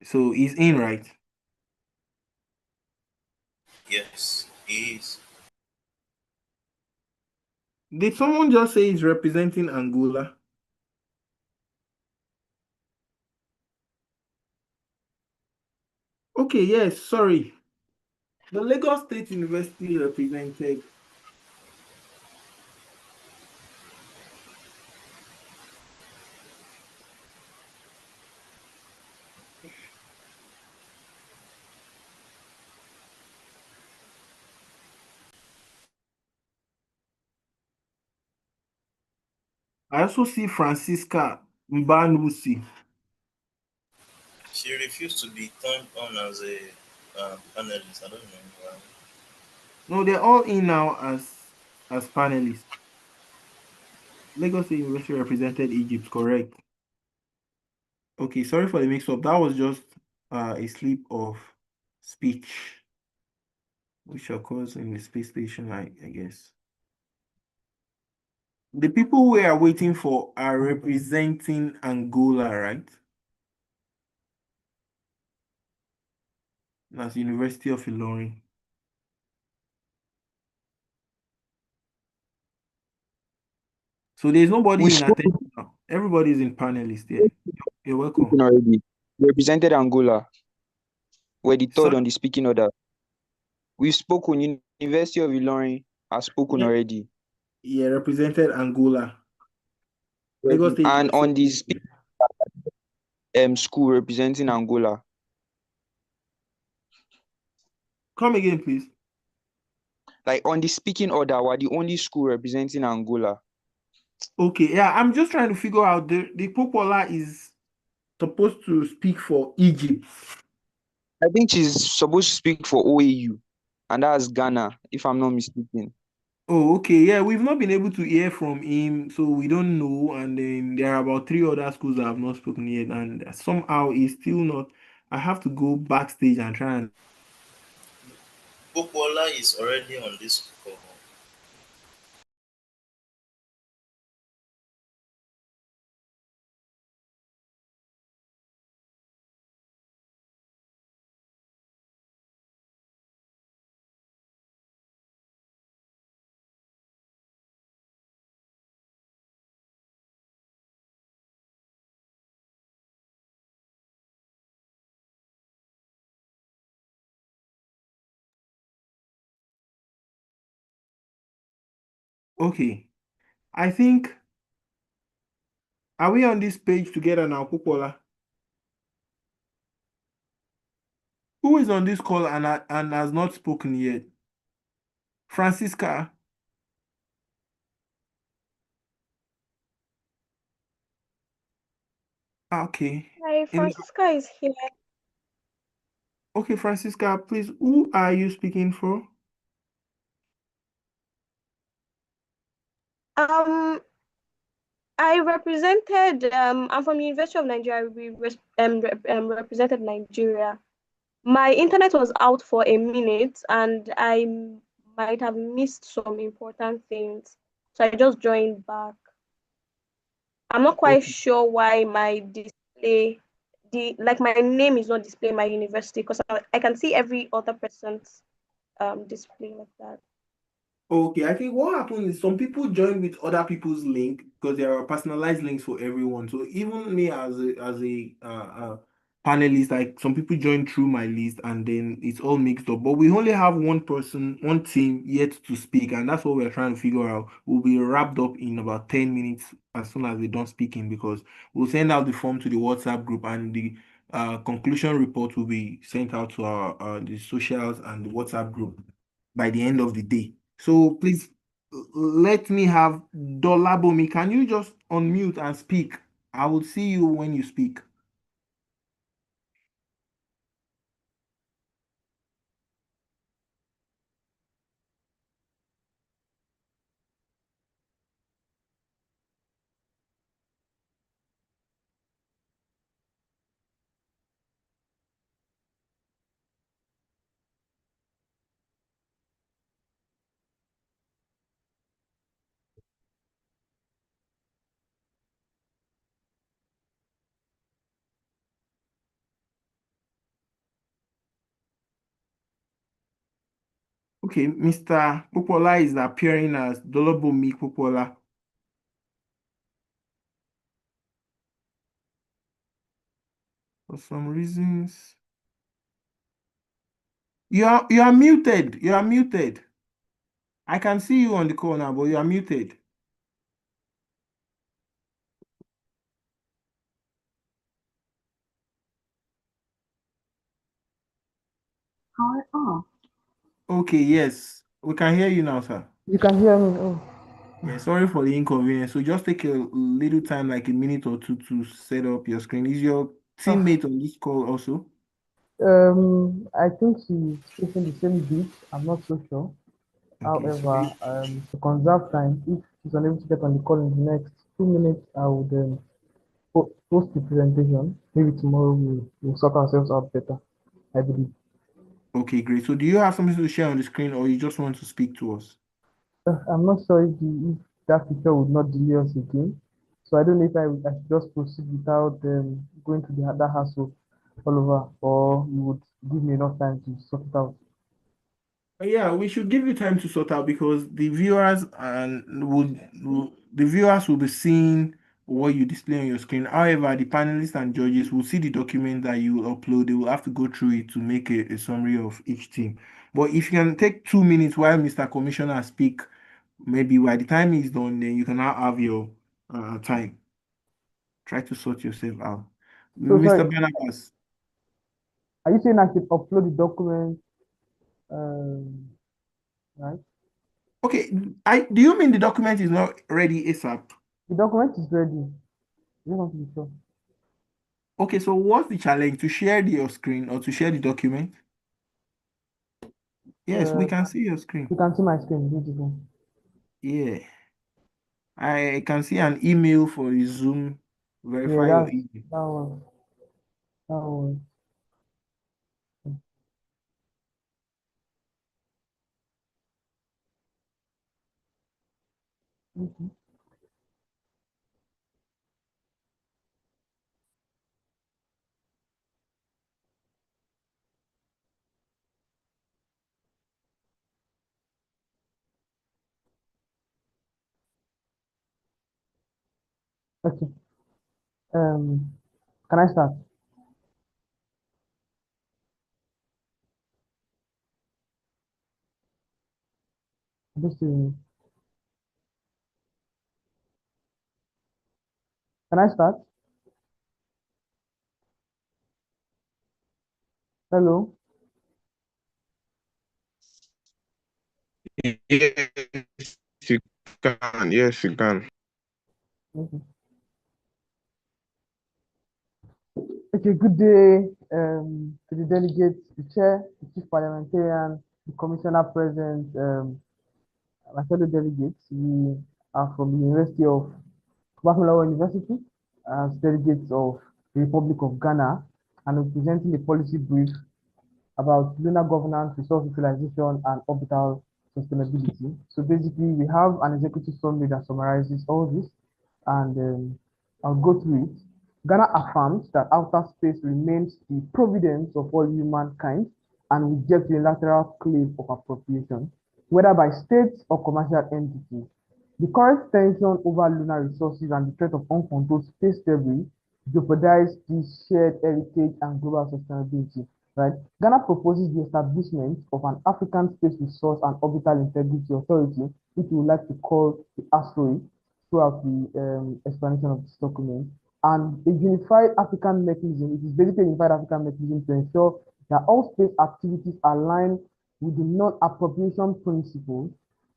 So he's in, right? Yes, he is. Did someone just say he's representing Angola? Okay, yes, sorry. The Lagos State University represented. I also see Francisca Mbanusi. She refused to be turned on as a panelist. I don't know why. No, they're all in now as panelists. Lagos State University represented Egypt, correct. Okay, sorry for the mix-up. That was just a slip of speech, which occurs in the space station, I guess. The people we are waiting for are representing Angola, right? That's University of Ilorin. So there's nobody We in spoke attendance now. Everybody is in panelist here. You're welcome. already. We represented Angola. We're the third So, on the speaking order. We've spoken. University of Ilorin has spoken yeah, already. yeah, represented Angola. Lagos State And on the University. school representing Angola. Come again, please. Like on the speaking order, we're the only school representing Angola. Okay, yeah, I'm just trying to figure out the Popola is supposed to speak for Egypt. I think she's supposed to speak for OAU, and that's Ghana, if I'm not mistaken. Oh, okay, yeah, we've not been able to hear from him, so we don't know. And then there are about 3 other schools that have not spoken yet, and somehow he's still not. I have to go backstage and try and. Popola is already on this call. Okay, I think. Are we on this page together now, Popola? Who is on this call and has not spoken yet? Francisca. Okay. Hi, In Francisca is here. Okay, Francisca, please, who are you speaking for? I represented, I'm from University of Nigeria. Represented Nigeria. My internet was out for a minute and I might have missed some important things. So I just joined back. I'm not quite Okay. sure why my display, my name is not displaying my university because I can see every other person's display like that. Okay, I think what happened is some people join with other people's link because there are personalized links for everyone. So even me as a panelist, like some people join through my list and then it's all mixed up. But we only have one person, one team yet to speak, and that's what we're trying to figure out. We'll be wrapped up in about 10 minutes as soon as we're done speaking because we'll send out the form to the WhatsApp group and the conclusion report will be sent out to our the socials and the WhatsApp group by the end of the day. So please let me have Dolabomi. Can you just unmute and speak? I will see you when you speak. Okay, Mr. Popola is appearing as Dolabomi Popola. For some reasons. You are muted. You are muted. I can see you on the call now, but you are muted. Power off. Okay, yes. We can hear you now, sir. You can hear me. Oh. Yeah, sorry for the inconvenience. So just take a little time, like a minute or two, to set up your screen. Is your teammate on this call also? I think she's facing the same glitch. I'm not so sure. Okay, so However, to conserve time, if she's unable to get on the call in the next 2 minutes, I would post the presentation. Maybe tomorrow we'll sort ourselves out better, I believe. okay, great. So do you have something to share on the screen, or you just want to speak to us? I'm not sure if that feature would not delay us again. So I don't know if I should just proceed without going to that hassle all over, or you would give me enough time to sort it out. Yeah, we should give you time to sort out, because the viewers will be seeing what you display on your screen. However, the panelists and judges will see the document that you upload. They will have to go through it to make a summary of each team. But if you can take 2 minutes while Mr. Commissioner speak, maybe by the time he's done, then you can now have your time. Try to sort yourself out. So Mr. sorry, Barnabas. are you saying I should upload the document? Right? Okay, do you mean the document is not ready ASAP? The document is ready. You want to be sure. Okay, so what's the challenge? To share your screen or to share the document? Yes, we can see your screen. You can see my screen, beautiful. Yeah. I can see an email for the Zoom. Verify your email. That one. Mhm. Okay. Can I start? Just can I start? Hello. Yes, you can. Yes, you can. Okay. Okay, good day to the delegates, the chair, the chief parliamentarian, the commissioner present, my fellow delegates. We are from the University of Bafalawa University as delegates of the Republic of Ghana, and we're presenting a policy brief about lunar governance, resource utilization, and orbital sustainability. So basically, we have an executive summary that summarizes all this, and I'll go through it. Ghana affirms that outer space remains the providence of all humankind and rejects unilateral claim of appropriation, whether by states or commercial entities. The current tension over lunar resources and the threat of uncontrolled space debris jeopardize this shared heritage and global sustainability. Right? Ghana proposes the establishment of an African Space Resource and Orbital Integrity Authority, which we would like to call the ASROI, throughout the explanation of this document, and a unified African mechanism. It is basically a unified African mechanism to ensure that all space activities align with the non-appropriation principles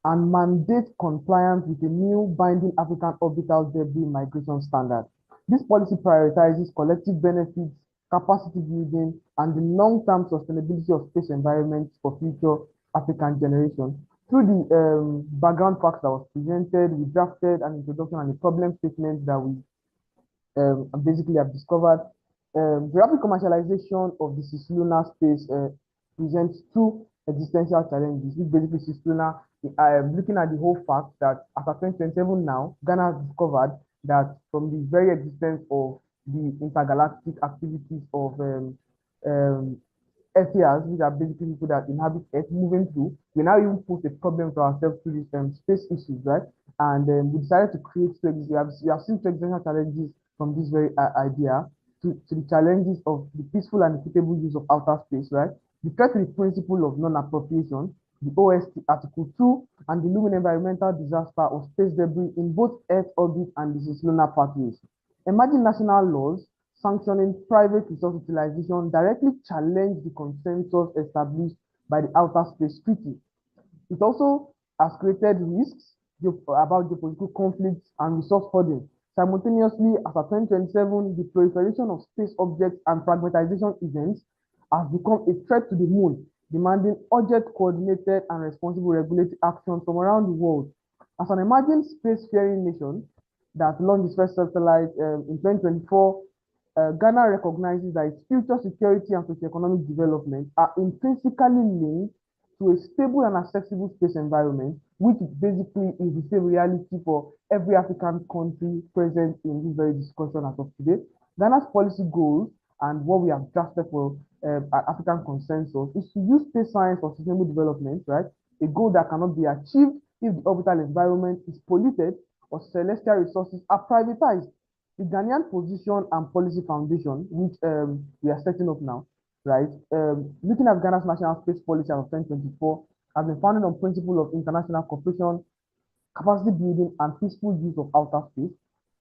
and mandate compliance with the new binding African orbital debris migration standard. This policy prioritizes collective benefits, capacity building, and the long-term sustainability of space environments for future African generations. Through the background facts that was presented, we drafted an introduction and a problem statement that we basically have discovered. The rapid commercialization of the cislunar space presents two existential challenges, which basically cislunar, looking at the whole fact that as of 2027 now, Ghana has discovered that from the very existence of the intergalactic activities of FARs, which are basically people that inhabit Earth, moving through, we now even put a problem to ourselves through these space issues, right? And we decided to create, we have seen two existential challenges from this very idea to the challenges of the peaceful and equitable use of outer space, right? The threat to the principle of non-appropriation, the OST Article 2, and the looming environmental disaster of space debris in both Earth orbit and the cislunar pathways. Emerging national laws sanctioning private resource utilization directly challenge the consensus established by the Outer Space Treaty. It also has created risks. about geopolitical conflicts and resource hoarding. Simultaneously, as of 2027, the proliferation of space objects and fragmentization events has become a threat to the moon, demanding urgent, coordinated, and responsible regulatory action from around the world. As an emerging spacefaring nation that launched its first satellite in 2024, Ghana recognizes that its future security and socioeconomic development are intrinsically linked to a stable and accessible space environment, which basically is the same reality for every African country present in this very discussion as of today. Ghana's policy goals and what we have drafted for African consensus is to use space science for sustainable development, right? A goal that cannot be achieved if the orbital environment is polluted or celestial resources are privatized. The Ghanaian position and policy foundation, which we are setting up now, right? Looking at Ghana's national space policy of 2024, has been founded on principle of international cooperation, capacity building, and peaceful use of outer space.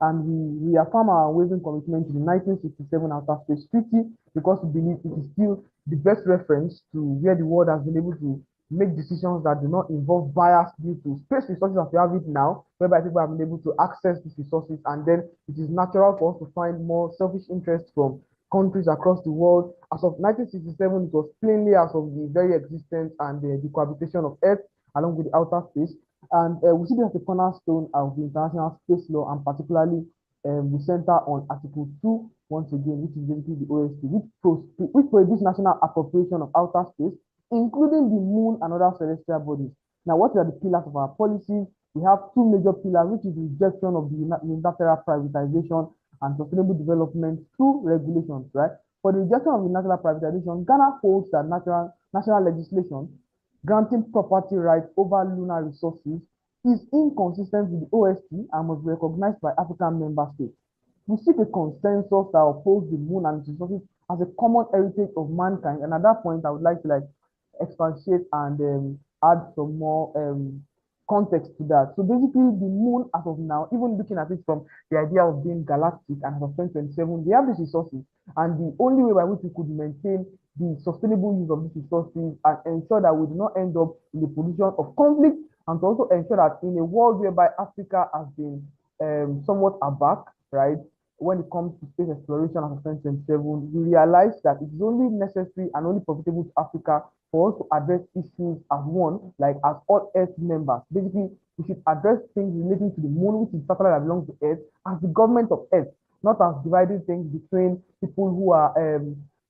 And we reaffirm our unwavering commitment to the 1967 Outer Space Treaty because we believe it is still the best reference to where the world has been able to make decisions that do not involve bias due to space resources as we have it now, whereby people have been able to access these resources, and then it is natural for us to find more selfish interests from countries across the world. As of 1967, it was plainly as of the very existence and the cohabitation of Earth along with the outer space. And we see this as a cornerstone of the international space law, and particularly we center on Article 2, once again, which is basically the OST, which prohibits national appropriation of outer space, including the moon and other celestial bodies. Now, what are the pillars of our policies? We have two major pillars, which is the rejection of the unilateral privatization and sustainable development through regulations, right? For the rejection of unilateral privatization, Ghana holds that national legislation granting property rights over lunar resources is inconsistent with the OST and must be recognized by African member states. We seek a consensus that opposes the moon and its resources as a common heritage of mankind. And at that point, I would like to expatiate and add some more context to that. So basically, the moon, as of now, even looking at it from the idea of being galactic and as of 2027, they have these resources, and the only way by which we could maintain the sustainable use of these resources and ensure that we do not end up in the position of conflict, and to also ensure that in a world whereby Africa has been somewhat aback, right, when it comes to space exploration as of 2027, we realize that it is only necessary and only profitable to Africa for us to address issues as one, like as all Earth members. Basically, we should address things relating to the moon, which is satellite that belongs to Earth, as the government of Earth, not as dividing things between people who are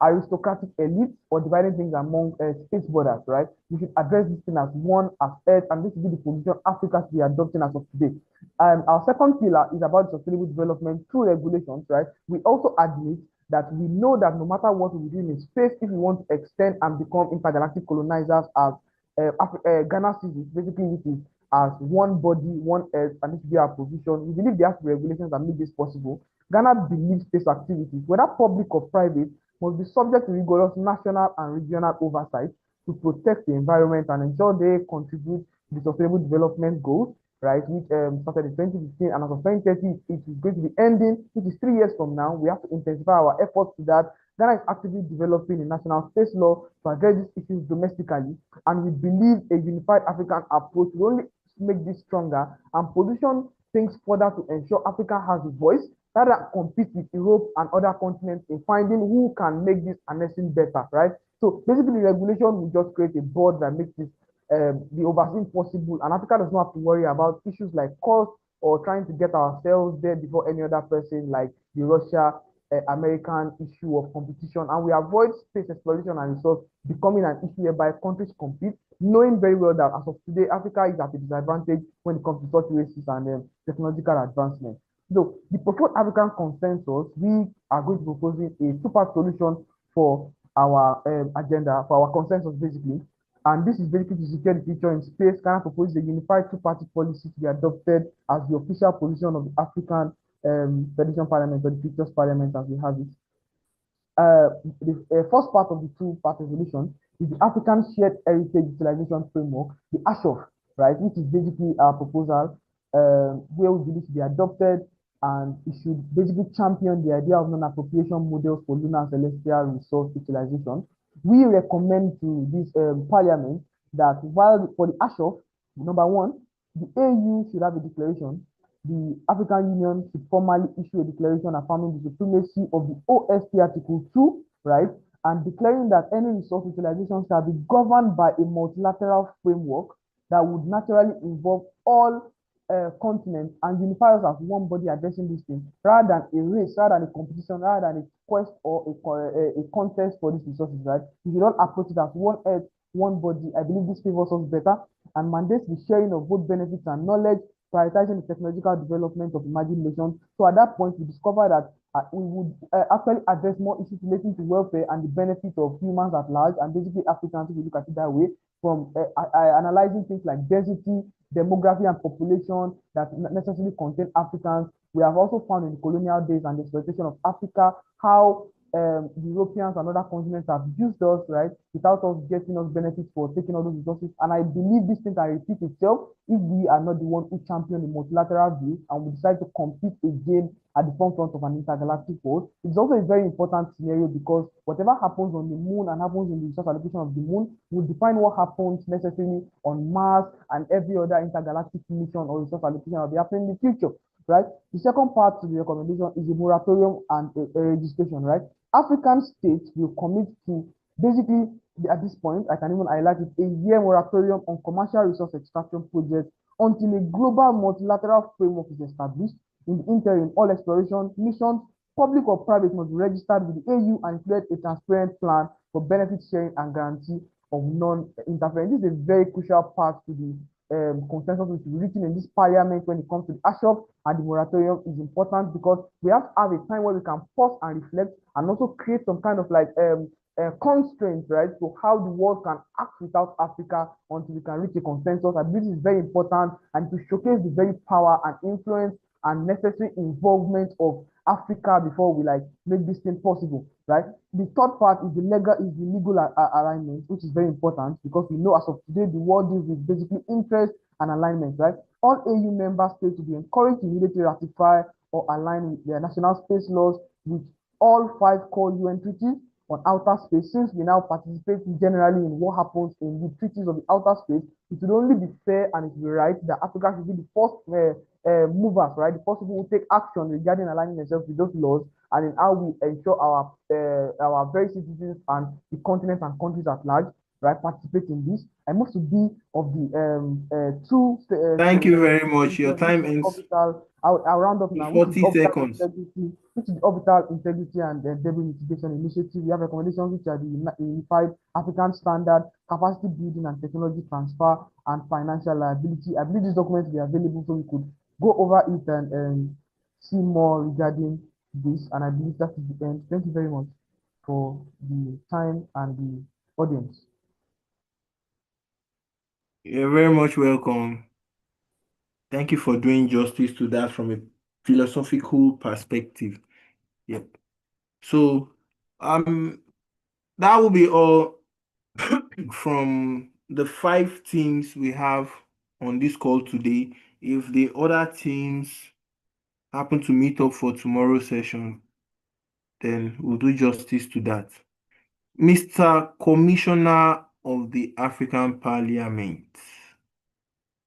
aristocratic elites or dividing things among space borders, right? We should address this thing as one, as Earth, and this will be the position Africa should be adopting as of today. Our second pillar is about sustainable development through regulations, right? We also admit that we know that no matter what we do in space, if we want to extend and become intergalactic colonizers, as Ghana sees it, basically, which is as one body, one Earth, and this will be our position. We believe there have to be regulations that make this possible. Ghana believes space activities, whether public or private, must be subject to rigorous national and regional oversight to protect the environment and ensure they contribute to the sustainable development goals, right, which started in 2015, and as of 2030, it is going to be ending, which is 3 years from now. We have to intensify our efforts to that. Ghana is actively developing a national space law to address these issues domestically, and we believe a unified African approach will only make this stronger and position things further to ensure Africa has a voice that compete with Europe and other continents in finding who can make this annexing better, right? So basically, regulation will just create a board that makes this the overseeing possible, and Africa does not have to worry about issues like cost or trying to get ourselves there before any other person, like the Russia American issue of competition, and we avoid space exploration and resource becoming an issue whereby countries compete, knowing very well that as of today, Africa is at a disadvantage when it comes to such races and technological advancement. So the proposed African consensus, we are going to propose a two-part solution for our agenda, for our consensus basically. And this is basically to secure the future in space. Ghana proposes a unified two-party policy to be adopted as the official position of the African Federation Parliament, or the Futures Parliament as we have it. The first part of the two-part resolution is the African Shared Heritage Utilization Framework, the ASHOF, right, which is basically our proposal where we believe to be adopted, and it should basically champion the idea of non-appropriation models for lunar and celestial resource utilization. We recommend to this Parliament that while for the ASHOF, number one, The AU should have a declaration. The African Union should formally issue a declaration affirming the supremacy of the OSP Article 2, right? And declaring that any resource utilization shall be governed by a multilateral framework that would naturally involve all continents and unify us as one body addressing this thing, rather than a race, rather than a competition, rather than a quest or a contest for these resources, right? We should all approach it as one earth, one body. I believe this favors us better and mandates the sharing of both benefits and knowledge, prioritizing the technological development of emerging nations. So at that point, we discover that we would actually address more issues relating to welfare and the benefit of humans at large, and basically Africans, if we look at it that way, from analyzing things like density, demography, and population that necessarily contain Africans. We have also found in the colonial days and the exploitation of Africa how Europeans and other continents have used us, right, without us getting us benefits for taking all those resources. And I believe this thing can repeat itself if we are not the one who champion the multilateral view and we decide to compete again at the front of an intergalactic world. It's also a very important scenario because whatever happens on the moon and happens in the resource allocation of the moon will define what happens necessarily on Mars and every other intergalactic mission or resource allocation that will be happening in the future, right? The second part to the recommendation is a moratorium and a registration, right? African states will commit to basically, at this point, I can even highlight it, a year moratorium on commercial resource extraction projects until a global multilateral framework is established. In the interim, all exploration missions, public or private, must be registered with the AU and include a transparent plan for benefit sharing and guarantee of non-interference. This is a very crucial part to the consensus which is written in this parliament when it comes to the ASHOP, and the moratorium is important because we have to have a time where we can pause and reflect and also create some kind of like constraints, right, to how the world can act without Africa until we can reach a consensus. I believe this is very important and to showcase the very power and influence and necessary involvement of Africa before we like make this thing possible, right? The third part is the legal alignment, which is very important because we know as of today the world deals with basically interest and alignment, right? All AU member states will be encouraged to immediately ratify or align with their national space laws with all 5 core UN treaties on outer space. Since we now participate generally in what happens in the treaties of the outer space, it would only be fair and it would be right that Africa should be the first movers, right? The first people who take action regarding aligning themselves with those laws and in how we ensure our very citizens and the continent and countries at large, right, participate in this. I move to B of the two. Thank you very much. Your time ends. I'll round up now. 40 seconds. Which is the Orbital Integrity and Debris Mitigation Initiative. We have recommendations which are the Unified African Standard, Capacity Building and Technology Transfer, and Financial Liability. I believe these documents will be available so we could go over it and see more regarding this. And I believe that is the end. Thank you very much for the time and the audience. You're very much welcome. Thank you for doing justice to that from a philosophical perspective. Yep. So that will be all from the 5 teams we have on this call today. If the other teams happen to meet up for tomorrow's session, then we'll do justice to that. Mr. Commissioner of the African Parliament,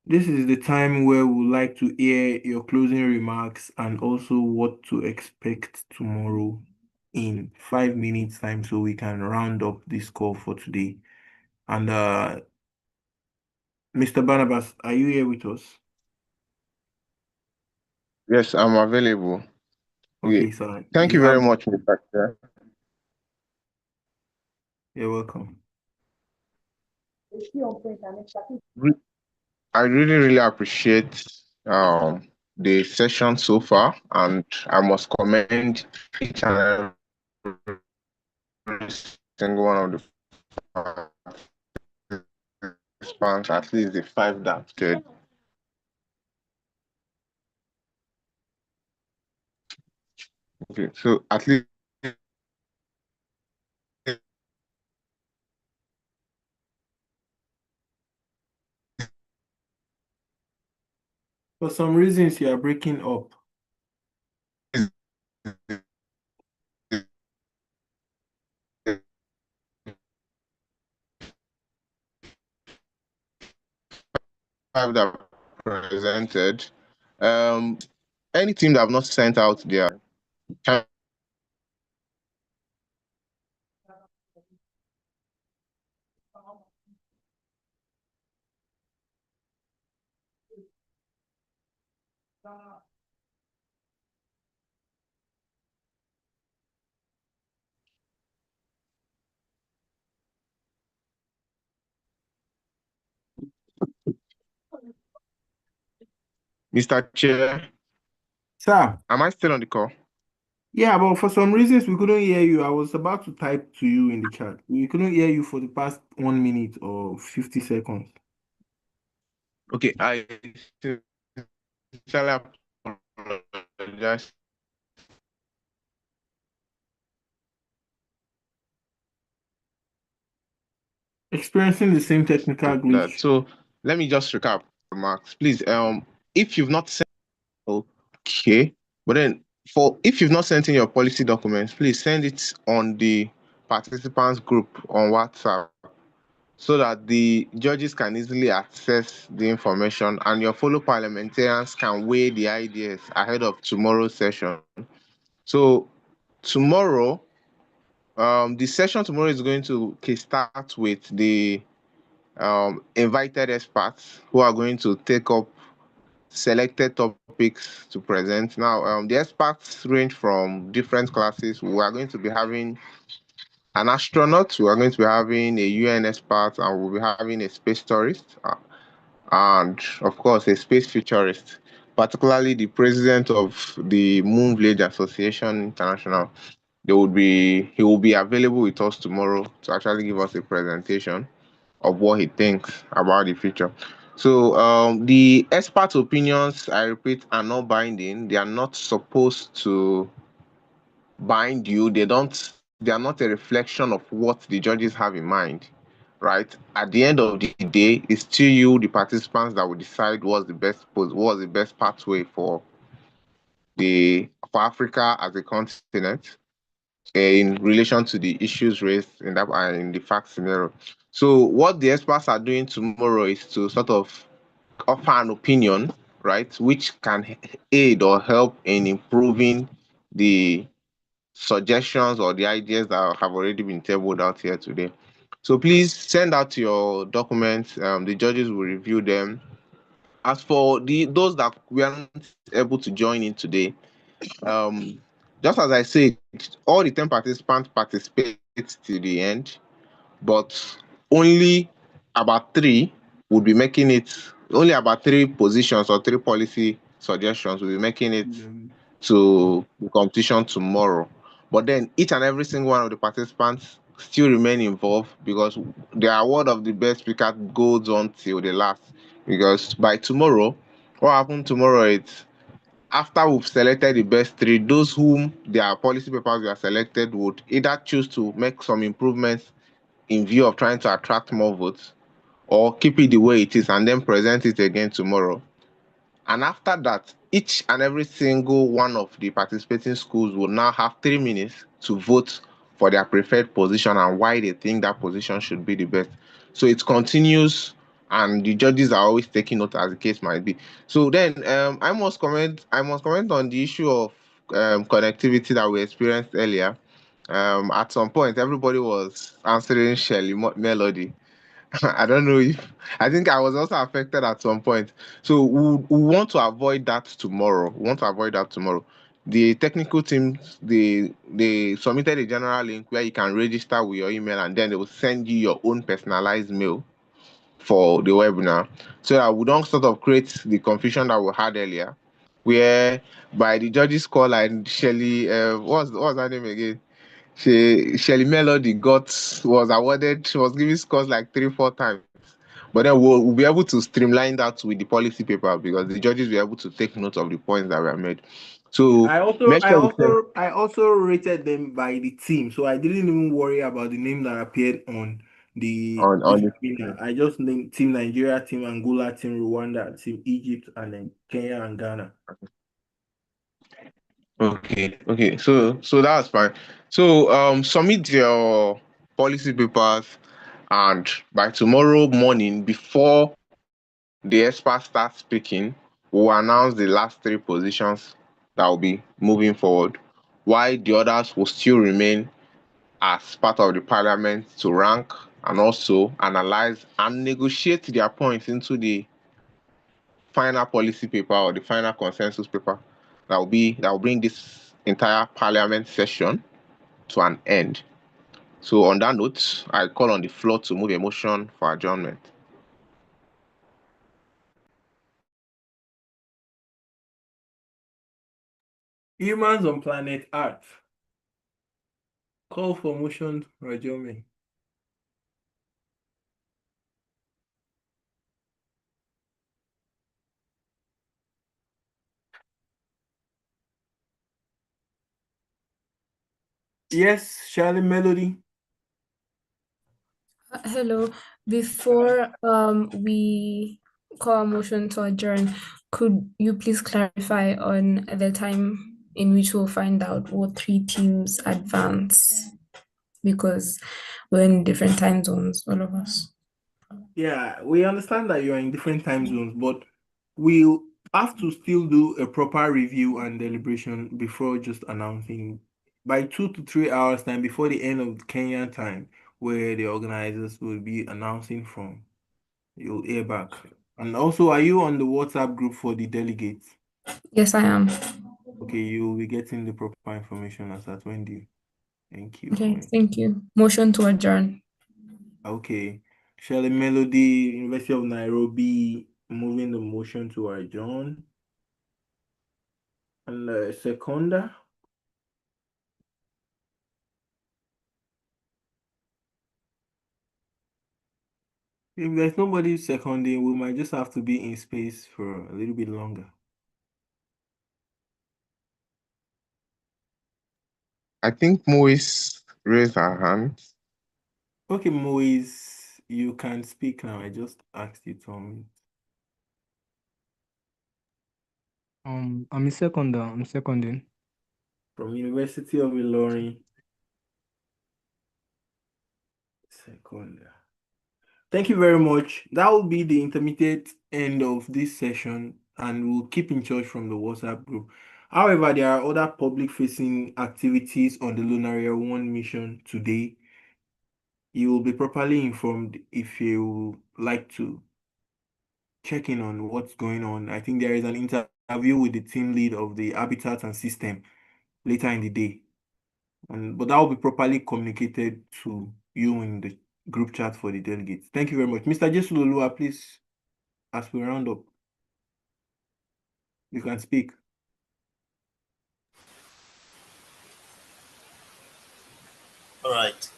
this is the time where we would like to hear your closing remarks and also what to expect tomorrow in 5 minutes time so we can round up this call for today. And Mr. Barnabas, are you here with us? Yes, I'm available. Okay, so thank you very much, Mr. Chair. You're welcome. I really appreciate the session so far, and I must commend each and every single one of the participants, at least the 5 that did. Okay, so at least for some reasons you are breaking up. That presented. Any team that have not sent out their Mr. Chair, Sir, am I still on the call? yeah, but for some reasons we couldn't hear you. I was about to type to you in the chat. We couldn't hear you for the past 1 minute or 50 seconds. Okay, I sincerely apologize. Experiencing the same technical glitch. So let me just recap remarks. Please, if you've not sent, okay, but then if you've not sent in your policy documents, please send it on the participants group on WhatsApp so that the judges can easily access the information and your fellow parliamentarians can weigh the ideas ahead of tomorrow's session. So tomorrow, the session tomorrow is going to start with the invited experts who are going to take up selected topics to present. Now, the experts range from different classes. We are going to be having an astronaut, we are going to be having a UN expert, and we'll be having a space tourist, and of course, a space futurist, particularly the president of the Moon Village Association International. He will be available with us tomorrow to actually give us a presentation of what he thinks about the future. So the expert opinions, I repeat, are not binding. They are not supposed to bind you. They are not a reflection of what the judges have in mind, right? At the end of the day, it's still you, the participants, that will decide what's the best pathway for Africa as a continent in relation to the issues raised in the fact scenario. So what the experts are doing tomorrow is to sort of offer an opinion, right, which can aid or help in improving the suggestions or the ideas that have already been tabled out here today. So please send out your documents. The judges will review them. As for those that we aren't able to join in today, just as I said, all the 10 participants participate to the end, but only about 3 would be making it. Only about 3 positions or 3 policy suggestions will be making it to the competition tomorrow. But then each and every single one of the participants still remain involved because the award of the best speaker goes on till the last. Because by tomorrow, what happened tomorrow is after we've selected the best 3, those whom their policy papers were selected would either choose to make some improvements in view of trying to attract more votes or keep it the way it is and then present it again tomorrow. And after that, each and every single one of the participating schools will now have 3 minutes to vote for their preferred position and why they think that position should be the best. So it continues, and the judges are always taking note as the case might be. So then I must comment on the issue of connectivity that we experienced earlier. At some point, everybody was answering Shirley Melody. I don't know if I think I was also affected at some point. So we want to avoid that tomorrow. The technical team, they submitted a general link where you can register with your email and then they will send you your own personalized mail for the webinar. So that we don't sort of create the confusion that we had earlier, where by the judges call and Shelley, what's her name again? Shirley Melody was awarded, she was given scores like 3-4 times. But then we'll be able to streamline that with the policy paper because the judges were able to take note of the points that were made. So I also rated them by the team, so I didn't even worry about the name that appeared on the winner. I just named Team Nigeria, Team Angola, Team Rwanda, Team Egypt, and then Kenya and Ghana. Okay. So that's fine. So submit your policy papers, and by tomorrow morning, before the experts start speaking, we'll announce the last three positions that will be moving forward, while the others will still remain as part of the parliament to rank and also analyze and negotiate their points into the final policy paper or the final consensus paper that will bring this entire parliament session to an end. So on that note, I call on the floor to move a motion for adjournment. Humans on planet Earth. Call for motion for adjournment. Yes, Shirley Melody. Hello. Before we call a motion to adjourn, could you please clarify on the time in which we'll find out what three teams advance? Because we're in different time zones, all of us. Yeah, we understand that you're in different time zones, but we'll have to still do a proper review and deliberation before just announcing by 2 to 3 hours time before the end of Kenyan time, where the organizers will be announcing from. You'll hear back. And also, are you on the WhatsApp group for the delegates? Yes, I am. Okay, you'll be getting the proper information as at Wendy. Thank you. Okay, thank you. Motion to adjourn. Okay. Shirley Melody, University of Nairobi, moving the motion to adjourn. And Seconder. If there's nobody seconding, we might just have to be in space for a little bit longer. I think Moise raised her hand. Okay, Moise, you can speak now. I just asked you to unmute. I'm a seconder. I'm seconding. From University of Ilorin. Seconder. Thank you very much. That will be the intermediate end of this session, and we'll keep in touch from the WhatsApp group. However, there are other public-facing activities on the Lunaria 1 mission today. You will be properly informed if you like to check in on what's going on. I think there is an interview with the team lead of the Habitat and System later in the day. But that will be properly communicated to you in the group chat for the delegates. Thank you very much. Mr. Jesulolua, please, as we round up, you can speak. All right,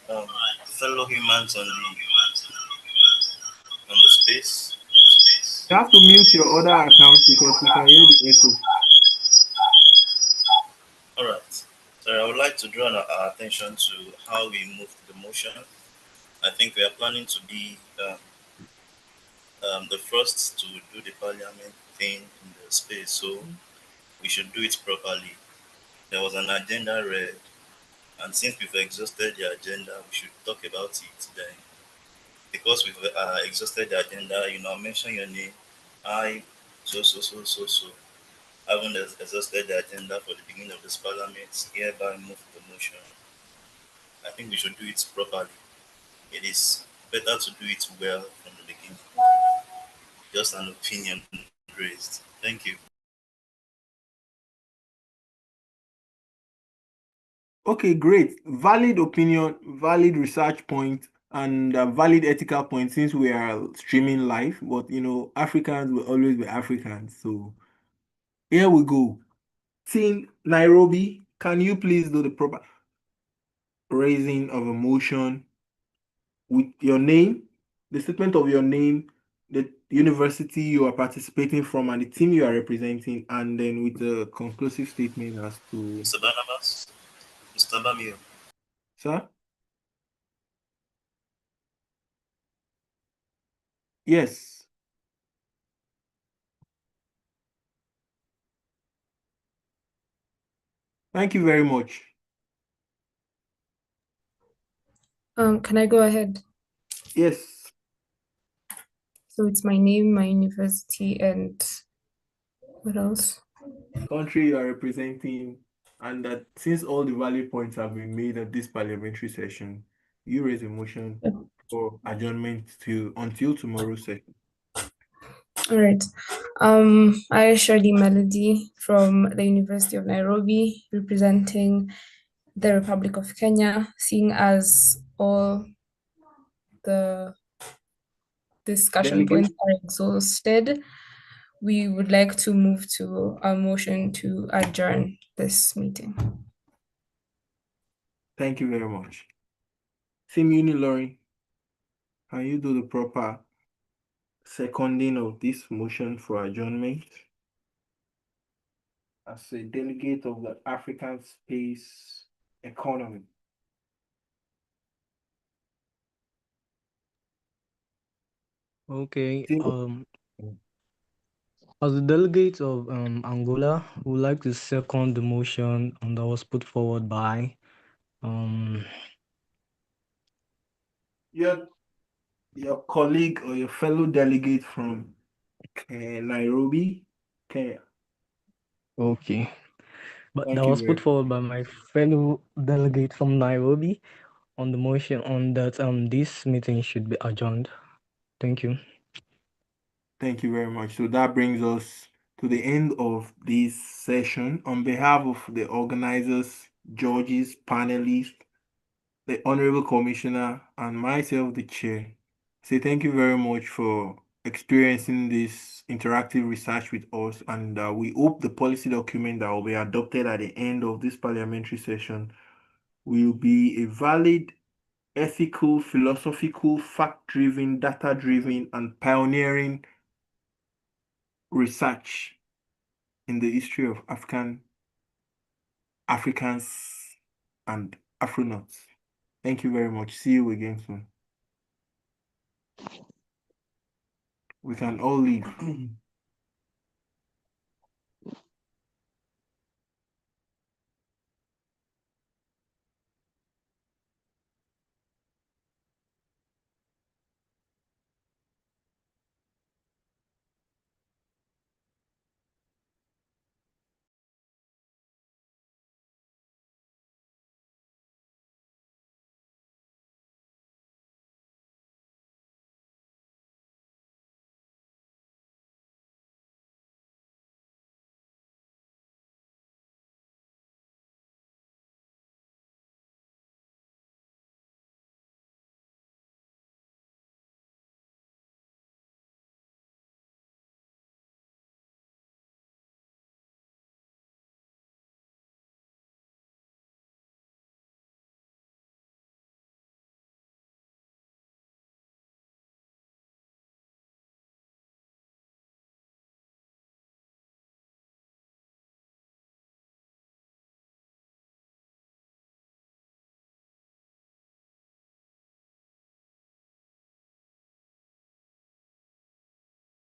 fellow humans on the space. You have to mute your other account because we can hear the echo. All right. So I would like to draw our attention to how we move the motion. I think we are planning to be the first to do the parliament thing in the space, so we should do it properly. There was an agenda read, and since we've exhausted the agenda, we should talk about it then. Because we've exhausted the agenda, you now mention your name. I, so. I haven't exhausted the agenda for the beginning of this parliament, hereby move the motion. I think we should do it properly. It is better to do it well from the beginning. Just an opinion raised. Thank you. Okay, great. Valid opinion, valid research point, and valid ethical point since we are streaming live. But, Africans will always be Africans. So here we go. Team Nairobi, can you please do the proper raising of a motion with your name, the statement of your name, the university you are participating from, and the team you are representing, and then with the conclusive statement as to... Mr. Barnabas, Mr. Bamio. Sir? Yes. Thank you very much. Can I go ahead? Yes. So it's my name, my university, and what else? Country you are representing, and that since all the valid points have been made at this parliamentary session, you raise a motion for adjournment until tomorrow's session. All right. I, Shirley Melody from the University of Nairobi, representing the Republic of Kenya, seeing as all the discussion points are exhausted, we would like to move to a motion to adjourn this meeting. Thank you very much. Simuni Lauren, can you do the proper seconding of this motion for adjournment? As a delegate of the African space economy. Okay. As a delegate of Angola, we would like to second the motion that was put forward by your colleague or your fellow delegate from Nairobi, Kenya. Okay. But Thank that you was put very forward by my fellow delegate from Nairobi on the motion on that this meeting should be adjourned. Thank you. Thank you very much. So that brings us to the end of this session. On behalf of the organizers, judges, panelists, the Honorable Commissioner, and myself, the Chair, say thank you very much for experiencing this interactive research with us, and we hope the policy document that will be adopted at the end of this parliamentary session will be a valid, ethical, philosophical, fact-driven, data-driven, and pioneering research in the history of Africans and Afronauts. Thank you very much. See you again soon. We can all leave.